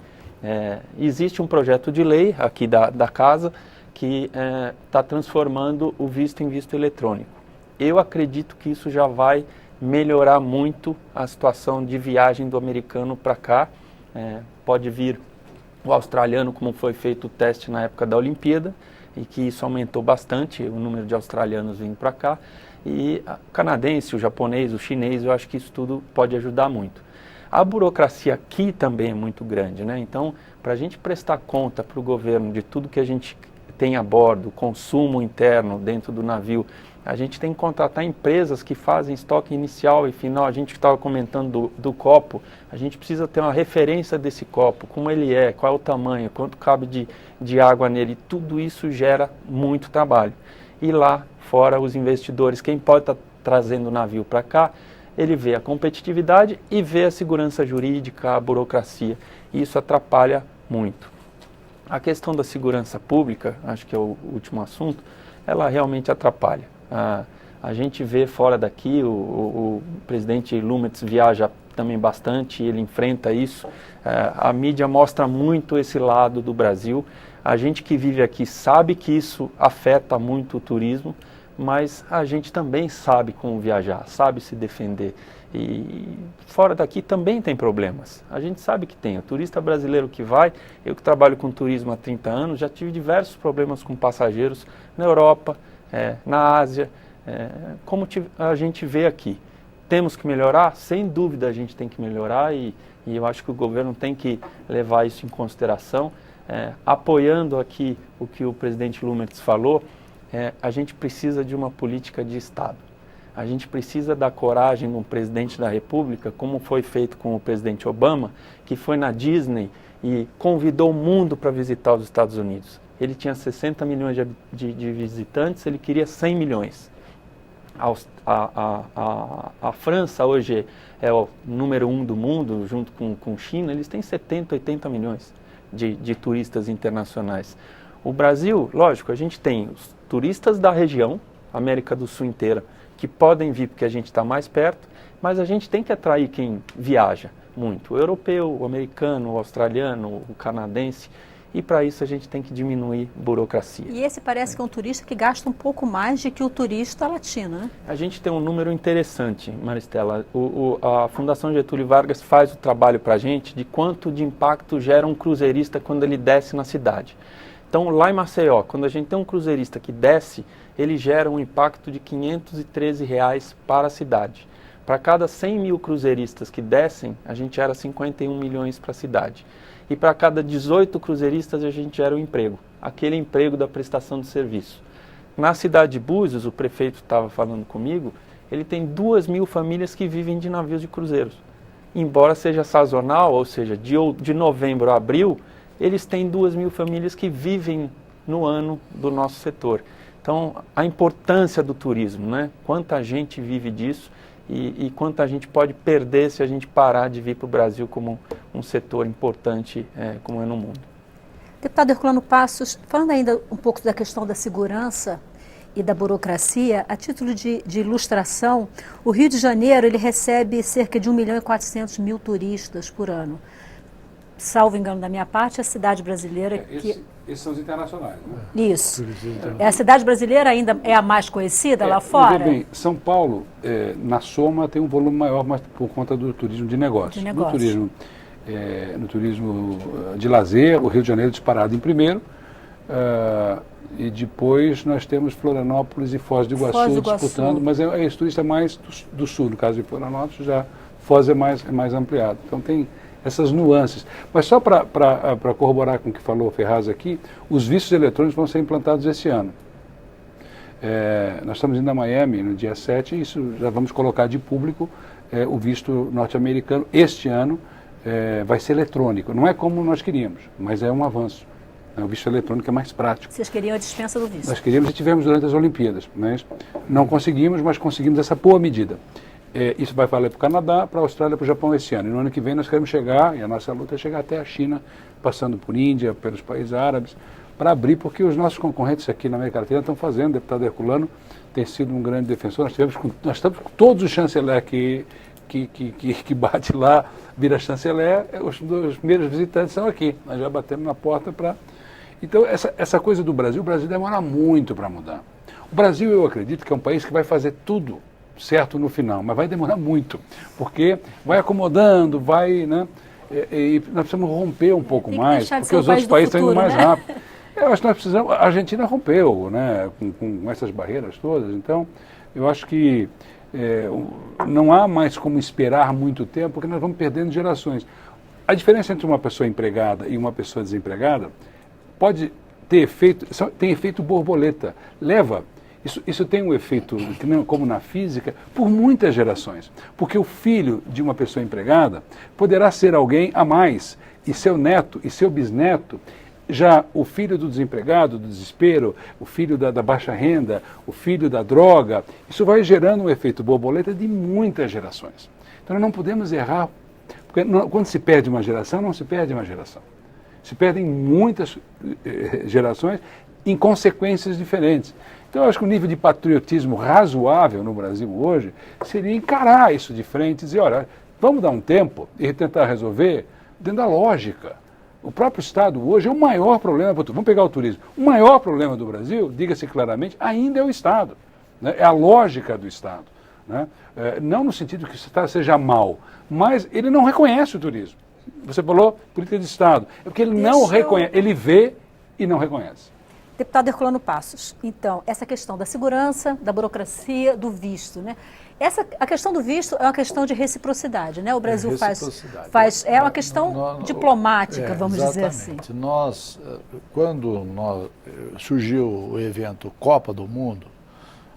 Existe um projeto de lei aqui da casa que está transformando o visto em visto eletrônico. Eu acredito que isso já vai melhorar muito a situação de viagem do americano para cá. Pode vir o australiano, como foi feito o teste na época da Olimpíada, e que isso aumentou bastante o número de australianos vindo para cá. E o canadense, o japonês, o chinês, eu acho que isso tudo pode ajudar muito. A burocracia aqui também é muito grande, né? Então, para a gente prestar conta para o governo de tudo que a gente tem a bordo, consumo interno dentro do navio, a gente tem que contratar empresas que fazem estoque inicial e final. A gente estava comentando do copo, a gente precisa ter uma referência desse copo, como ele é, qual é o tamanho, quanto cabe de água nele. Tudo isso gera muito trabalho. E lá fora, os investidores, quem pode estar trazendo o navio para cá, ele vê a competitividade e vê a segurança jurídica, a burocracia. E isso atrapalha muito. A questão da segurança pública, acho que é o último assunto, ela realmente atrapalha. A gente vê fora daqui, o presidente Lumetz viaja também bastante, ele enfrenta isso. A mídia mostra muito esse lado do Brasil. A gente que vive aqui sabe que isso afeta muito o turismo, mas a gente também sabe como viajar, sabe se defender. E fora daqui também tem problemas. A gente sabe que tem. O turista brasileiro que vai, eu que trabalho com turismo há 30 anos, já tive diversos problemas com passageiros na Europa, na Ásia, como a gente vê aqui. Temos que melhorar? Sem dúvida a gente tem que melhorar e eu acho que o governo tem que levar isso em consideração. Apoiando aqui o que o presidente Lumetz falou, a gente precisa de uma política de Estado. A gente precisa da coragem de um presidente da República, como foi feito com o presidente Obama, que foi na Disney e convidou o mundo para visitar os Estados Unidos. Ele tinha 60 milhões de visitantes, ele queria 100 milhões. A França hoje é o número 1 do mundo, junto com China, eles têm 70, 80 milhões de turistas internacionais. O Brasil, lógico, a gente tem os turistas da região, América do Sul inteira, que podem vir porque a gente está mais perto, mas a gente tem que atrair quem viaja muito, o europeu, o americano, o australiano, o canadense, e para isso a gente tem que diminuir burocracia. E esse parece que é um turista que gasta um pouco mais do que o turista latino, né? A gente tem um número interessante, Maristela. A Fundação Getúlio Vargas faz o trabalho para a gente de quanto de impacto gera um cruzeirista quando ele desce na cidade. Então, lá em Maceió, quando a gente tem um cruzeirista que desce, ele gera um impacto de R$ 513 para a cidade. Para cada 100 mil cruzeiristas que descem, a gente gera 51 milhões para a cidade. E para cada 18 cruzeiristas, a gente gera um emprego, aquele emprego da prestação de serviço. Na cidade de Búzios, o prefeito estava falando comigo, ele tem 2.000 famílias que vivem de navios de cruzeiros. Embora seja sazonal, ou seja, de novembro a abril, eles têm 2.000 famílias que vivem no ano do nosso setor. Então, a importância do turismo, né? Quanta gente vive disso e quanta gente pode perder se a gente parar de vir para o Brasil como um setor importante como é no mundo. Deputado Herculano Passos, falando ainda um pouco da questão da segurança e da burocracia, a título de ilustração, o Rio de Janeiro ele recebe cerca de 1.400.000 turistas por ano. Salvo engano da minha parte, a cidade brasileira... Esses são os internacionais, né? Isso. A cidade brasileira ainda é a mais conhecida lá fora? Veja bem, São Paulo, na soma, tem um volume maior, mas por conta do turismo de negócio. No turismo de lazer, o Rio de Janeiro disparado em primeiro, e depois nós temos Florianópolis e Foz do Iguaçu disputando, mas esse turista mais do sul, no caso de Florianópolis, já Foz é mais ampliado. Então tem essas nuances. Mas só para corroborar com o que falou o Ferraz aqui, os vistos eletrônicos vão ser implantados esse ano. Nós estamos indo a Miami no dia 7, e isso já vamos colocar de público, o visto norte-americano este ano vai ser eletrônico. Não é como nós queríamos, mas é um avanço. O visto eletrônico é mais prático. Vocês queriam a dispensa do visto? Nós queríamos e tivemos durante as Olimpíadas, mas não conseguimos, mas conseguimos essa boa medida. Isso vai valer para o Canadá, para a Austrália, para o Japão esse ano. E no ano que vem nós queremos chegar, e a nossa luta é chegar até a China, passando por Índia, pelos países árabes, para abrir, porque os nossos concorrentes aqui na América Latina estão fazendo. O deputado Herculano tem sido um grande defensor. Nós estamos com todos os chanceler que bate lá, vira chanceler, os primeiros visitantes são aqui. Nós já batemos na porta para... Então, essa coisa do Brasil, o Brasil demora muito para mudar. O Brasil, eu acredito que é um país que vai fazer tudo certo no final, mas vai demorar muito, porque vai acomodando, né? E nós precisamos romper um pouco mais, porque os outros países estão indo mais rápido. Eu acho que nós precisamos, a Argentina rompeu, né, com essas barreiras todas, então eu acho que não há mais como esperar muito tempo, porque nós vamos perdendo gerações. A diferença entre uma pessoa empregada e uma pessoa desempregada pode ter efeito, tem efeito borboleta, Isso tem um efeito, como na física, por muitas gerações. Porque o filho de uma pessoa empregada poderá ser alguém a mais, e seu neto e seu bisneto. Já o filho do desempregado, do desespero, o filho da baixa renda, o filho da droga, isso vai gerando um efeito borboleta de muitas gerações. Então nós não podemos errar, porque quando se perde uma geração, não se perde uma geração. se perdem muitas gerações em consequências diferentes. Então, eu acho que o nível de patriotismo razoável no Brasil hoje seria encarar isso de frente e dizer, olha, vamos dar um tempo e tentar resolver dentro da lógica. O próprio Estado hoje é o maior problema, vamos pegar o turismo, o maior problema do Brasil, diga-se claramente, ainda é o Estado, né? É a lógica do Estado, né? Não no sentido que o Estado seja mau, mas ele não reconhece o turismo. Você falou política de Estado, é porque ele não reconhece, ele vê e não reconhece. Deputado Herculano Passos, então, essa questão da segurança, da burocracia, do visto, né? A questão do visto é uma questão de reciprocidade, né? O Brasil é uma questão diplomática, vamos dizer assim. Quando surgiu o evento Copa do Mundo,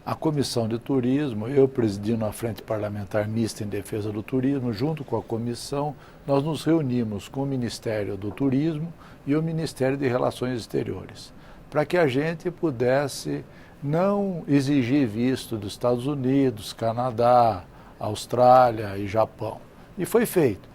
a Comissão de Turismo, eu presidindo a Frente Parlamentar Mista em Defesa do Turismo, junto com a comissão, nós nos reunimos com o Ministério do Turismo e o Ministério de Relações Exteriores, para que a gente pudesse não exigir visto dos Estados Unidos, Canadá, Austrália e Japão. E foi feito.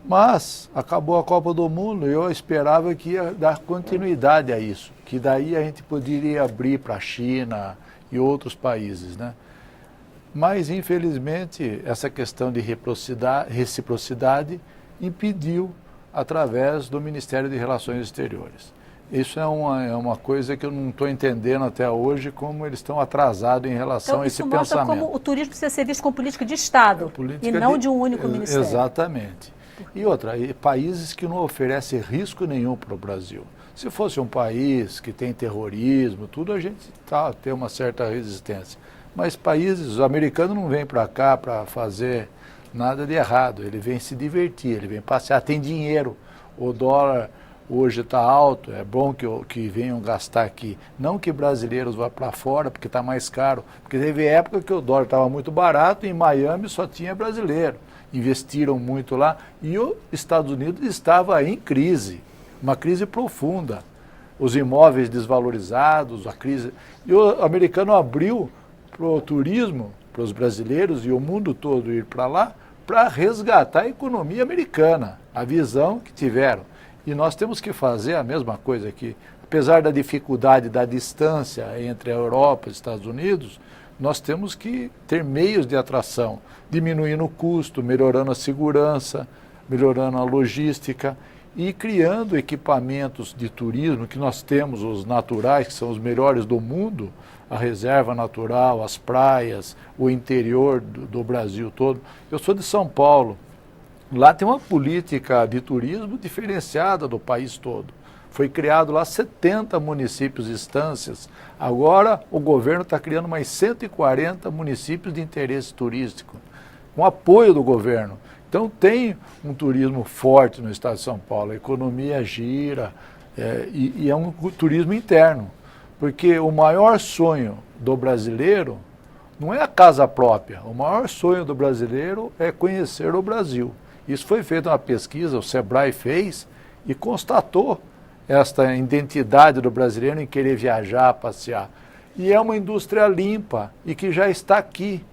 Mas acabou a Copa do Mundo e eu esperava que ia dar continuidade a isso, que daí a gente poderia abrir para a China e outros países, né? Mas, infelizmente, essa questão de reciprocidade impediu através do Ministério de Relações Exteriores. Isso é uma coisa que eu não estou entendendo até hoje, como eles estão atrasados em relação a esse pensamento. Isso mostra como o turismo precisa ser visto como política de Estado e não de um único ministério. Exatamente. E outra, países que não oferecem risco nenhum para o Brasil. Se fosse um país que tem terrorismo, tudo, a gente tem uma certa resistência. Mas os americanos não vêm para cá para fazer nada de errado, ele vem se divertir, ele vem passear, tem dinheiro, o dólar hoje está alto, é bom que venham gastar aqui. Não que brasileiros vá para fora, porque está mais caro. Porque teve época que o dólar estava muito barato e em Miami só tinha brasileiro. Investiram muito lá e os Estados Unidos estava em crise, uma crise profunda. Os imóveis desvalorizados, a crise... E o americano abriu para o turismo, para os brasileiros e o mundo todo ir para lá, para resgatar a economia americana, a visão que tiveram. E nós temos que fazer a mesma coisa aqui. Apesar da dificuldade da distância entre a Europa e os Estados Unidos, nós temos que ter meios de atração, diminuindo o custo, melhorando a segurança, melhorando a logística e criando equipamentos de turismo, que nós temos os naturais, que são os melhores do mundo, a reserva natural, as praias, o interior do Brasil todo. Eu sou de São Paulo. Lá tem uma política de turismo diferenciada do país todo. Foi criado lá 70 municípios e instâncias. Agora o governo está criando mais 140 municípios de interesse turístico, com apoio do governo. Então tem um turismo forte no estado de São Paulo, a economia gira e é um turismo interno. Porque o maior sonho do brasileiro não é a casa própria, o maior sonho do brasileiro é conhecer o Brasil. Isso foi feito uma pesquisa, o Sebrae fez e constatou esta identidade do brasileiro em querer viajar, passear. E é uma indústria limpa e que já está aqui.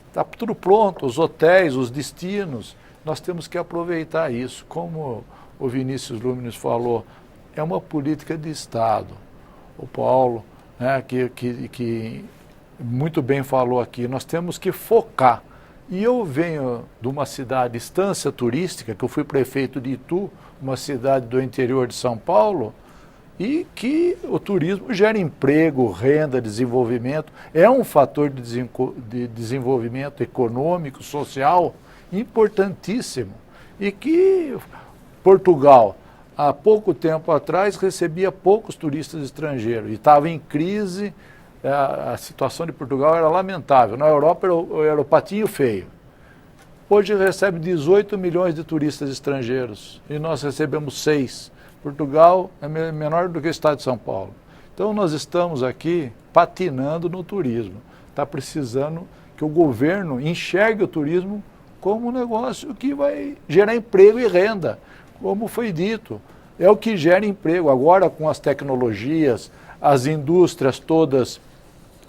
Está tudo pronto, os hotéis, os destinos. Nós temos que aproveitar isso. Como o Vinícius Luminis falou, é uma política de Estado. O Paulo, né, que muito bem falou aqui, nós temos que focar. E eu venho de uma cidade, Estância Turística, que eu fui prefeito de Itu, uma cidade do interior de São Paulo, e que o turismo gera emprego, renda, desenvolvimento, é um fator de desenvolvimento econômico, social, importantíssimo. E que Portugal, há pouco tempo atrás, recebia poucos turistas estrangeiros e estava em crise. A situação de Portugal era lamentável. Na Europa era o patinho feio. Hoje recebe 18 milhões de turistas estrangeiros e nós recebemos 6. Portugal é menor do que o estado de São Paulo. Então nós estamos aqui patinando no turismo. Está precisando que o governo enxergue o turismo como um negócio que vai gerar emprego e renda, como foi dito. É o que gera emprego. Agora com as tecnologias, as indústrias todas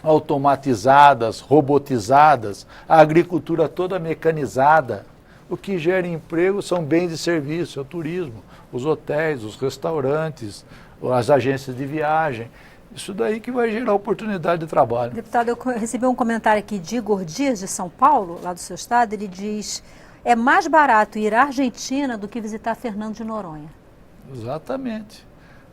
automatizadas, robotizadas, a agricultura toda mecanizada. O que gera emprego são bens e serviços, é o turismo, os hotéis, os restaurantes, as agências de viagem. Isso daí que vai gerar oportunidade de trabalho. Deputado, eu recebi um comentário aqui de Igor Dias, de São Paulo, lá do seu estado. Ele diz: é mais barato ir à Argentina do que visitar Fernando de Noronha. Exatamente.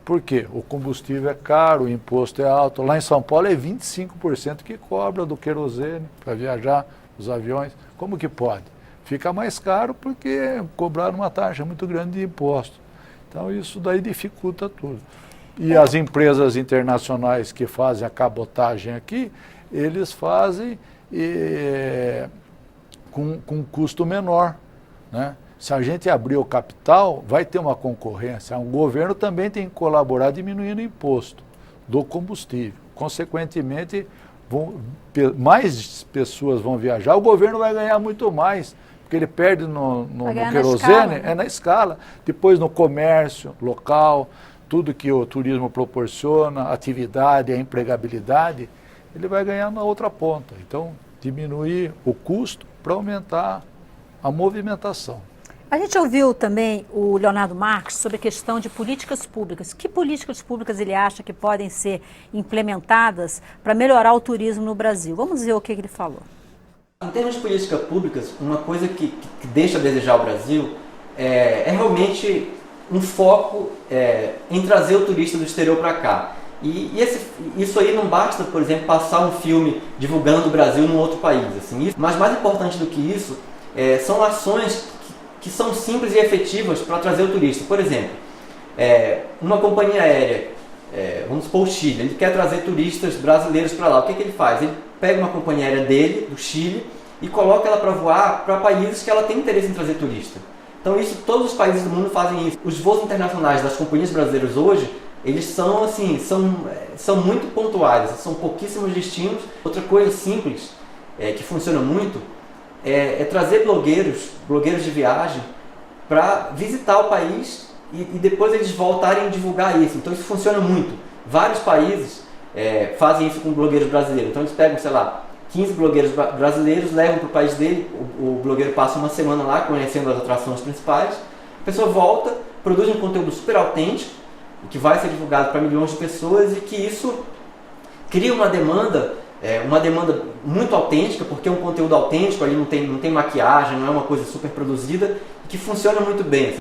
Por quê? O combustível é caro, o imposto é alto. Lá em São Paulo é 25% que cobra do querosene para viajar, os aviões. Como que pode? Fica mais caro porque cobraram uma taxa muito grande de imposto. Então isso daí dificulta tudo. E as empresas internacionais que fazem a cabotagem aqui, eles fazem com custo menor, né? Se a gente abrir o capital, vai ter uma concorrência. O governo também tem que colaborar diminuindo o imposto do combustível. Consequentemente, mais pessoas vão viajar, o governo vai ganhar muito mais, porque ele perde no querosene, é na escala. Depois no comércio local, tudo que o turismo proporciona, a atividade, a empregabilidade, ele vai ganhar na outra ponta. Então, diminuir o custo para aumentar a movimentação. A gente ouviu também o Leonardo Marques sobre a questão de políticas públicas. Que políticas públicas ele acha que podem ser implementadas para melhorar o turismo no Brasil? Vamos ver o que ele falou. Em termos de políticas públicas, uma coisa que deixa a desejar o Brasil é realmente um foco em trazer o turista do exterior para cá. Isso aí não basta, por exemplo, passar um filme divulgando o Brasil num outro país. Assim. Mas mais importante do que isso, são ações que são simples e efetivas para trazer o turista. Por exemplo, uma companhia aérea, vamos supor o Chile, ele quer trazer turistas brasileiros para lá. O que ele faz? Ele pega uma companhia aérea dele, do Chile, e coloca ela para voar para países que ela tem interesse em trazer turista. Então todos os países do mundo fazem isso. Os voos internacionais das companhias brasileiras hoje, eles são muito pontuais, são pouquíssimos destinos. Outra coisa simples, que funciona muito, é trazer blogueiros de viagem para visitar o país e depois eles voltarem a divulgar isso. Então isso funciona muito. Vários países fazem isso com blogueiros brasileiros. Então eles pegam, sei lá, 15 blogueiros brasileiros, levam para o país dele, o blogueiro passa uma semana lá conhecendo as atrações principais, a pessoa volta, produz um conteúdo super autêntico, que vai ser divulgado para milhões de pessoas e que isso cria uma demanda muito autêntica, porque é um conteúdo autêntico, ali não tem maquiagem, não é uma coisa super produzida, que funciona muito bem.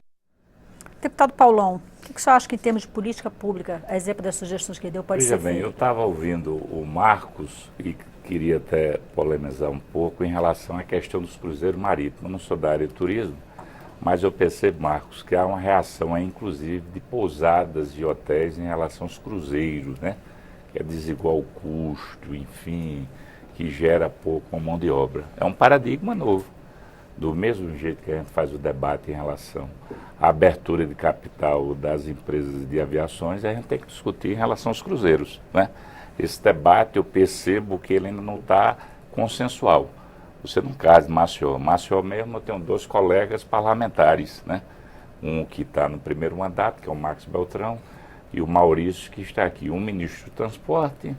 Deputado Paulão, o que o senhor acha que em termos de política pública, a exemplo das sugestões que deu, pode ser feito? Veja bem, eu estava ouvindo o Marcos e queria até polemizar um pouco em relação à questão dos cruzeiros marítimos. Eu não sou da área de turismo, mas eu percebo, Marcos, que há uma reação aí, inclusive, de pousadas de hotéis em relação aos cruzeiros, né? Que é desigual o custo, enfim, que gera pouco mão de obra. É um paradigma novo. Do mesmo jeito que a gente faz o debate em relação à abertura de capital das empresas de aviações, a gente tem que discutir em relação aos cruzeiros, né? Esse debate eu percebo que ele ainda não está consensual. Você não caso de Maceió. Maceió mesmo eu tenho 2 colegas parlamentares, né? Um que está no primeiro mandato, que é o Marcos Beltrão, e o Maurício, que está aqui, um ministro do transporte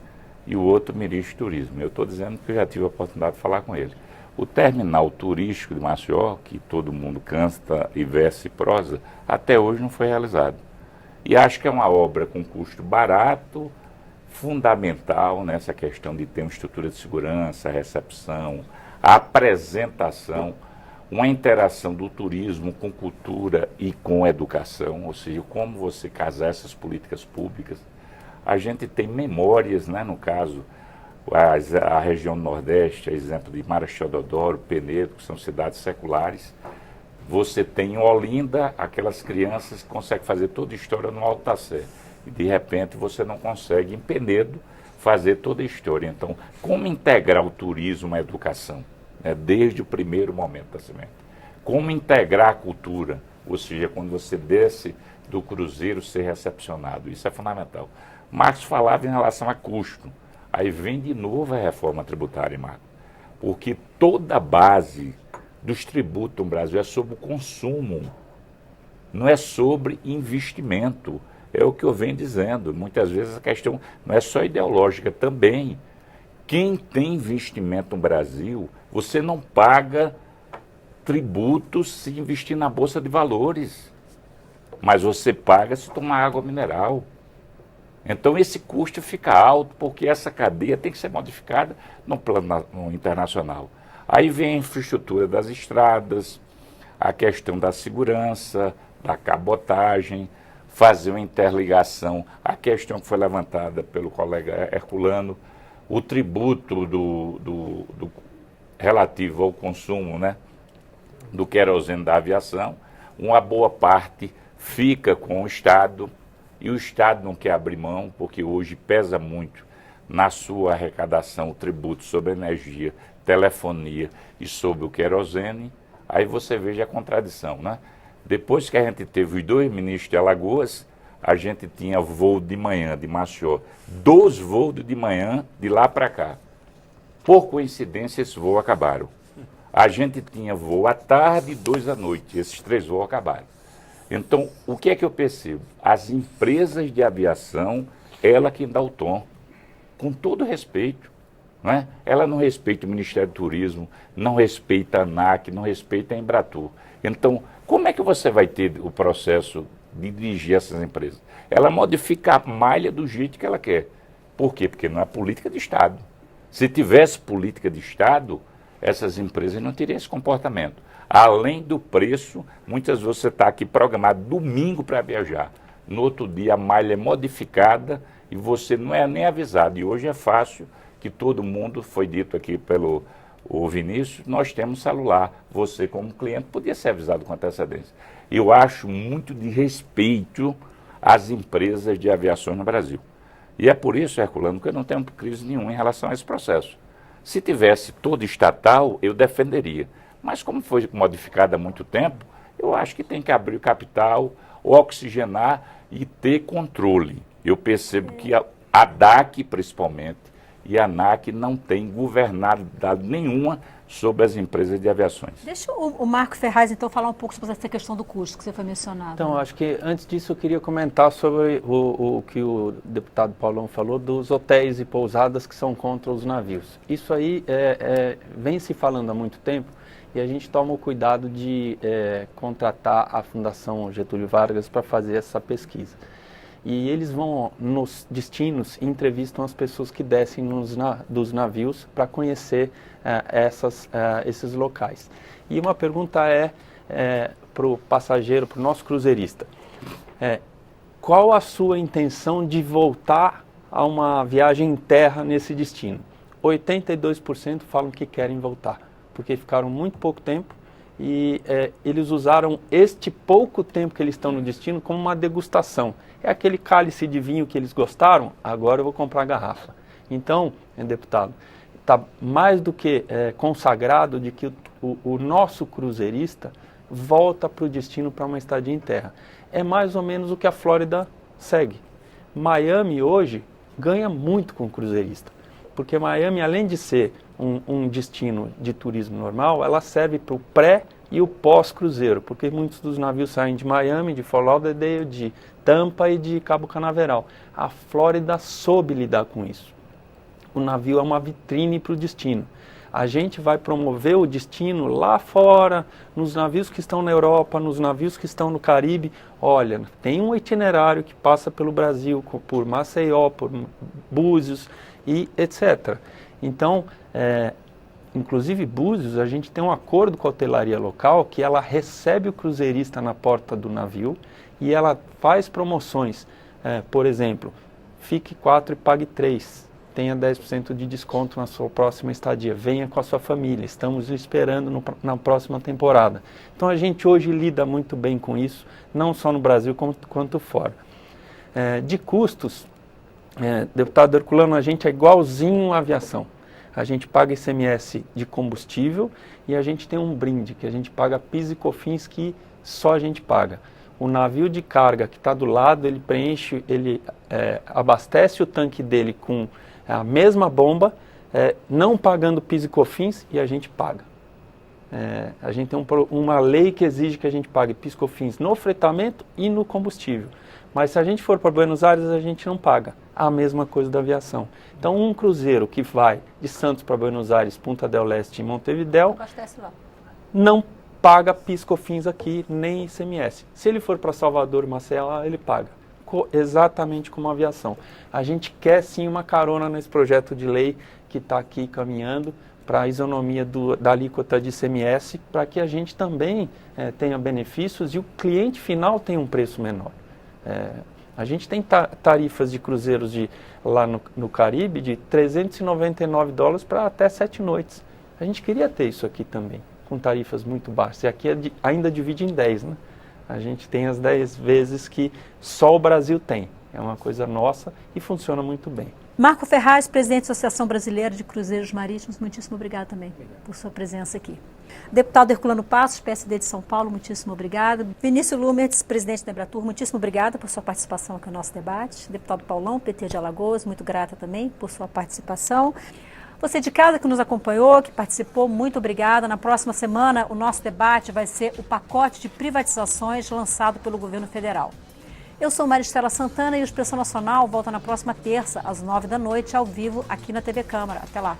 e o outro ministro do turismo. Eu estou dizendo que eu já tive a oportunidade de falar com ele. O terminal turístico de Maceió, que todo mundo canta e versa e prosa, até hoje não foi realizado. E acho que é uma obra com custo barato, fundamental nessa questão de ter uma estrutura de segurança, recepção, apresentação, uma interação do turismo com cultura e com educação, ou seja, como você casar essas políticas públicas. A gente tem memórias, né, no caso, a região do Nordeste, exemplo de Marechal Deodoro, Penedo, que são cidades seculares. Você tem em Olinda aquelas crianças que conseguem fazer toda a história no Alto da Sé. E de repente você não consegue em Penedo fazer toda a história. Então, como integrar o turismo à educação? Desde o primeiro momento da semente. Como integrar a cultura, ou seja, quando você desce do cruzeiro ser recepcionado, isso é fundamental. Marcos falava em relação a custo, aí vem de novo a reforma tributária, Marcos, porque toda a base dos tributos no Brasil é sobre o consumo, não é sobre investimento, é o que eu venho dizendo, muitas vezes a questão não é só ideológica também. Quem tem investimento no Brasil, você não paga tributos se investir na Bolsa de Valores. Mas você paga se tomar água mineral. Então esse custo fica alto, porque essa cadeia tem que ser modificada no plano internacional. Aí vem a infraestrutura das estradas, a questão da segurança, da cabotagem, fazer uma interligação, a questão que foi levantada pelo colega Herculano, o tributo do relativo ao consumo, né, do querosene da aviação, uma boa parte fica com o Estado, e o Estado não quer abrir mão, porque hoje pesa muito na sua arrecadação o tributo sobre energia, telefonia e sobre o querosene. Aí você veja a contradição, né? Depois que a gente teve os 2 ministros de Alagoas, a gente tinha voo de manhã de Maceió, 2 voos de manhã de lá para cá. Por coincidência, esses voos acabaram. A gente tinha voo à tarde e 2 à noite. Esses 3 voos acabaram. Então, o que é que eu percebo? As empresas de aviação, ela quem dá o tom, com todo respeito. Não é? Ela não respeita o Ministério do Turismo, não respeita a ANAC, não respeita a Embratur. Então, como é que você vai ter o processo de dirigir essas empresas? Ela modifica a malha do jeito que ela quer. Por quê? Porque não é política de Estado. Se tivesse política de Estado, essas empresas não teriam esse comportamento. Além do preço, muitas vezes você está aqui programado domingo para viajar. No outro dia a malha é modificada e você não é nem avisado. E hoje é fácil que todo mundo, foi dito aqui pelo Vinícius, nós temos celular. Você como cliente podia ser avisado com antecedência. Eu acho muito de respeito às empresas de aviação no Brasil. E é por isso, Herculano, que eu não tenho crise nenhuma em relação a esse processo. Se tivesse todo estatal, eu defenderia. Mas como foi modificado há muito tempo, eu acho que tem que abrir o capital, oxigenar e ter controle. Eu percebo que a DAC, principalmente, e a ANAC não tem governabilidade nenhuma sobre as empresas de aviações. Deixa o Marco Ferraz, então, falar um pouco sobre essa questão do custo que você foi mencionado. Então, acho que antes disso eu queria comentar sobre o que o deputado Paulão falou dos hotéis e pousadas que são contra os navios. Isso aí vem se falando há muito tempo e a gente toma o cuidado de contratar a Fundação Getúlio Vargas para fazer essa pesquisa. E eles vão nos destinos e entrevistam as pessoas que descem dos navios para conhecer esses locais. E uma pergunta para o passageiro, para o nosso cruzeirista. Qual a sua intenção de voltar a uma viagem em terra nesse destino? 82% falam que querem voltar, porque ficaram muito pouco tempo e eles usaram este pouco tempo que eles estão no destino como uma degustação. É aquele cálice de vinho que eles gostaram, agora eu vou comprar a garrafa. Então, deputado, está mais do que consagrado de que o nosso cruzeirista volta para o destino para uma estadia em terra. É mais ou menos o que a Flórida segue. Miami hoje ganha muito com o cruzeirista, porque Miami, além de ser um destino de turismo normal, ela serve para o pré e o pós-cruzeiro, porque muitos dos navios saem de Miami, de Fort Lauderdale, de Tampa e de Cabo Canaveral. A Flórida soube lidar com isso. O navio é uma vitrine para o destino. A gente vai promover o destino lá fora, nos navios que estão na Europa, nos navios que estão no Caribe. Olha, tem um itinerário que passa pelo Brasil, por Maceió, por Búzios e etc. Então, inclusive Búzios, a gente tem um acordo com a hotelaria local que ela recebe o cruzeirista na porta do navio e ela faz promoções. Por exemplo, fique 4 e pague 3. Tenha 10% de desconto na sua próxima estadia. Venha com a sua família. Estamos esperando na próxima temporada. Então a gente hoje lida muito bem com isso, não só no Brasil quanto fora. De custos, deputado Herculano, a gente é igualzinho à aviação. A gente paga ICMS de combustível e a gente tem um brinde, que a gente paga PIS e COFINS que só a gente paga. O navio de carga que está do lado, ele preenche, ele abastece o tanque dele com a mesma bomba, não pagando PIS e COFINS, e a gente paga. A gente tem uma lei que exige que a gente pague PIS e COFINS no fretamento e no combustível. Mas se a gente for para Buenos Aires, a gente não paga. A mesma coisa da aviação. Então, um cruzeiro que vai de Santos para Buenos Aires, Punta del Este e Montevidéu, Abastece lá. não paga PIS/COFINS aqui, nem ICMS. Se ele for para Salvador, Maceió, ele paga. Exatamente como a aviação. A gente quer sim uma carona nesse projeto de lei que está aqui caminhando para a isonomia da alíquota de ICMS, para que a gente também tenha benefícios e o cliente final tenha um preço menor. A gente tem tarifas de cruzeiros lá no Caribe de $399 para até 7 noites. A gente queria ter isso aqui também, com tarifas muito baixas. E aqui ainda divide em 10, né? A gente tem as 10 vezes que só o Brasil tem. É uma coisa nossa e funciona muito bem. Marco Ferraz, presidente da Associação Brasileira de Cruzeiros Marítimos, muitíssimo obrigado também por sua presença aqui. Deputado Herculano Passos, PSD de São Paulo, muitíssimo obrigado. Vinícius Lumertz, presidente da Embratur, muitíssimo obrigada por sua participação aqui no nosso debate. Deputado Paulão, PT de Alagoas, muito grata também por sua participação. Você de casa que nos acompanhou, que participou, muito obrigada. Na próxima semana, o nosso debate vai ser o pacote de privatizações lançado pelo governo federal. Eu sou Maristela Santana e o Expressão Nacional volta na próxima terça, às 9 da noite, ao vivo, aqui na TV Câmara. Até lá.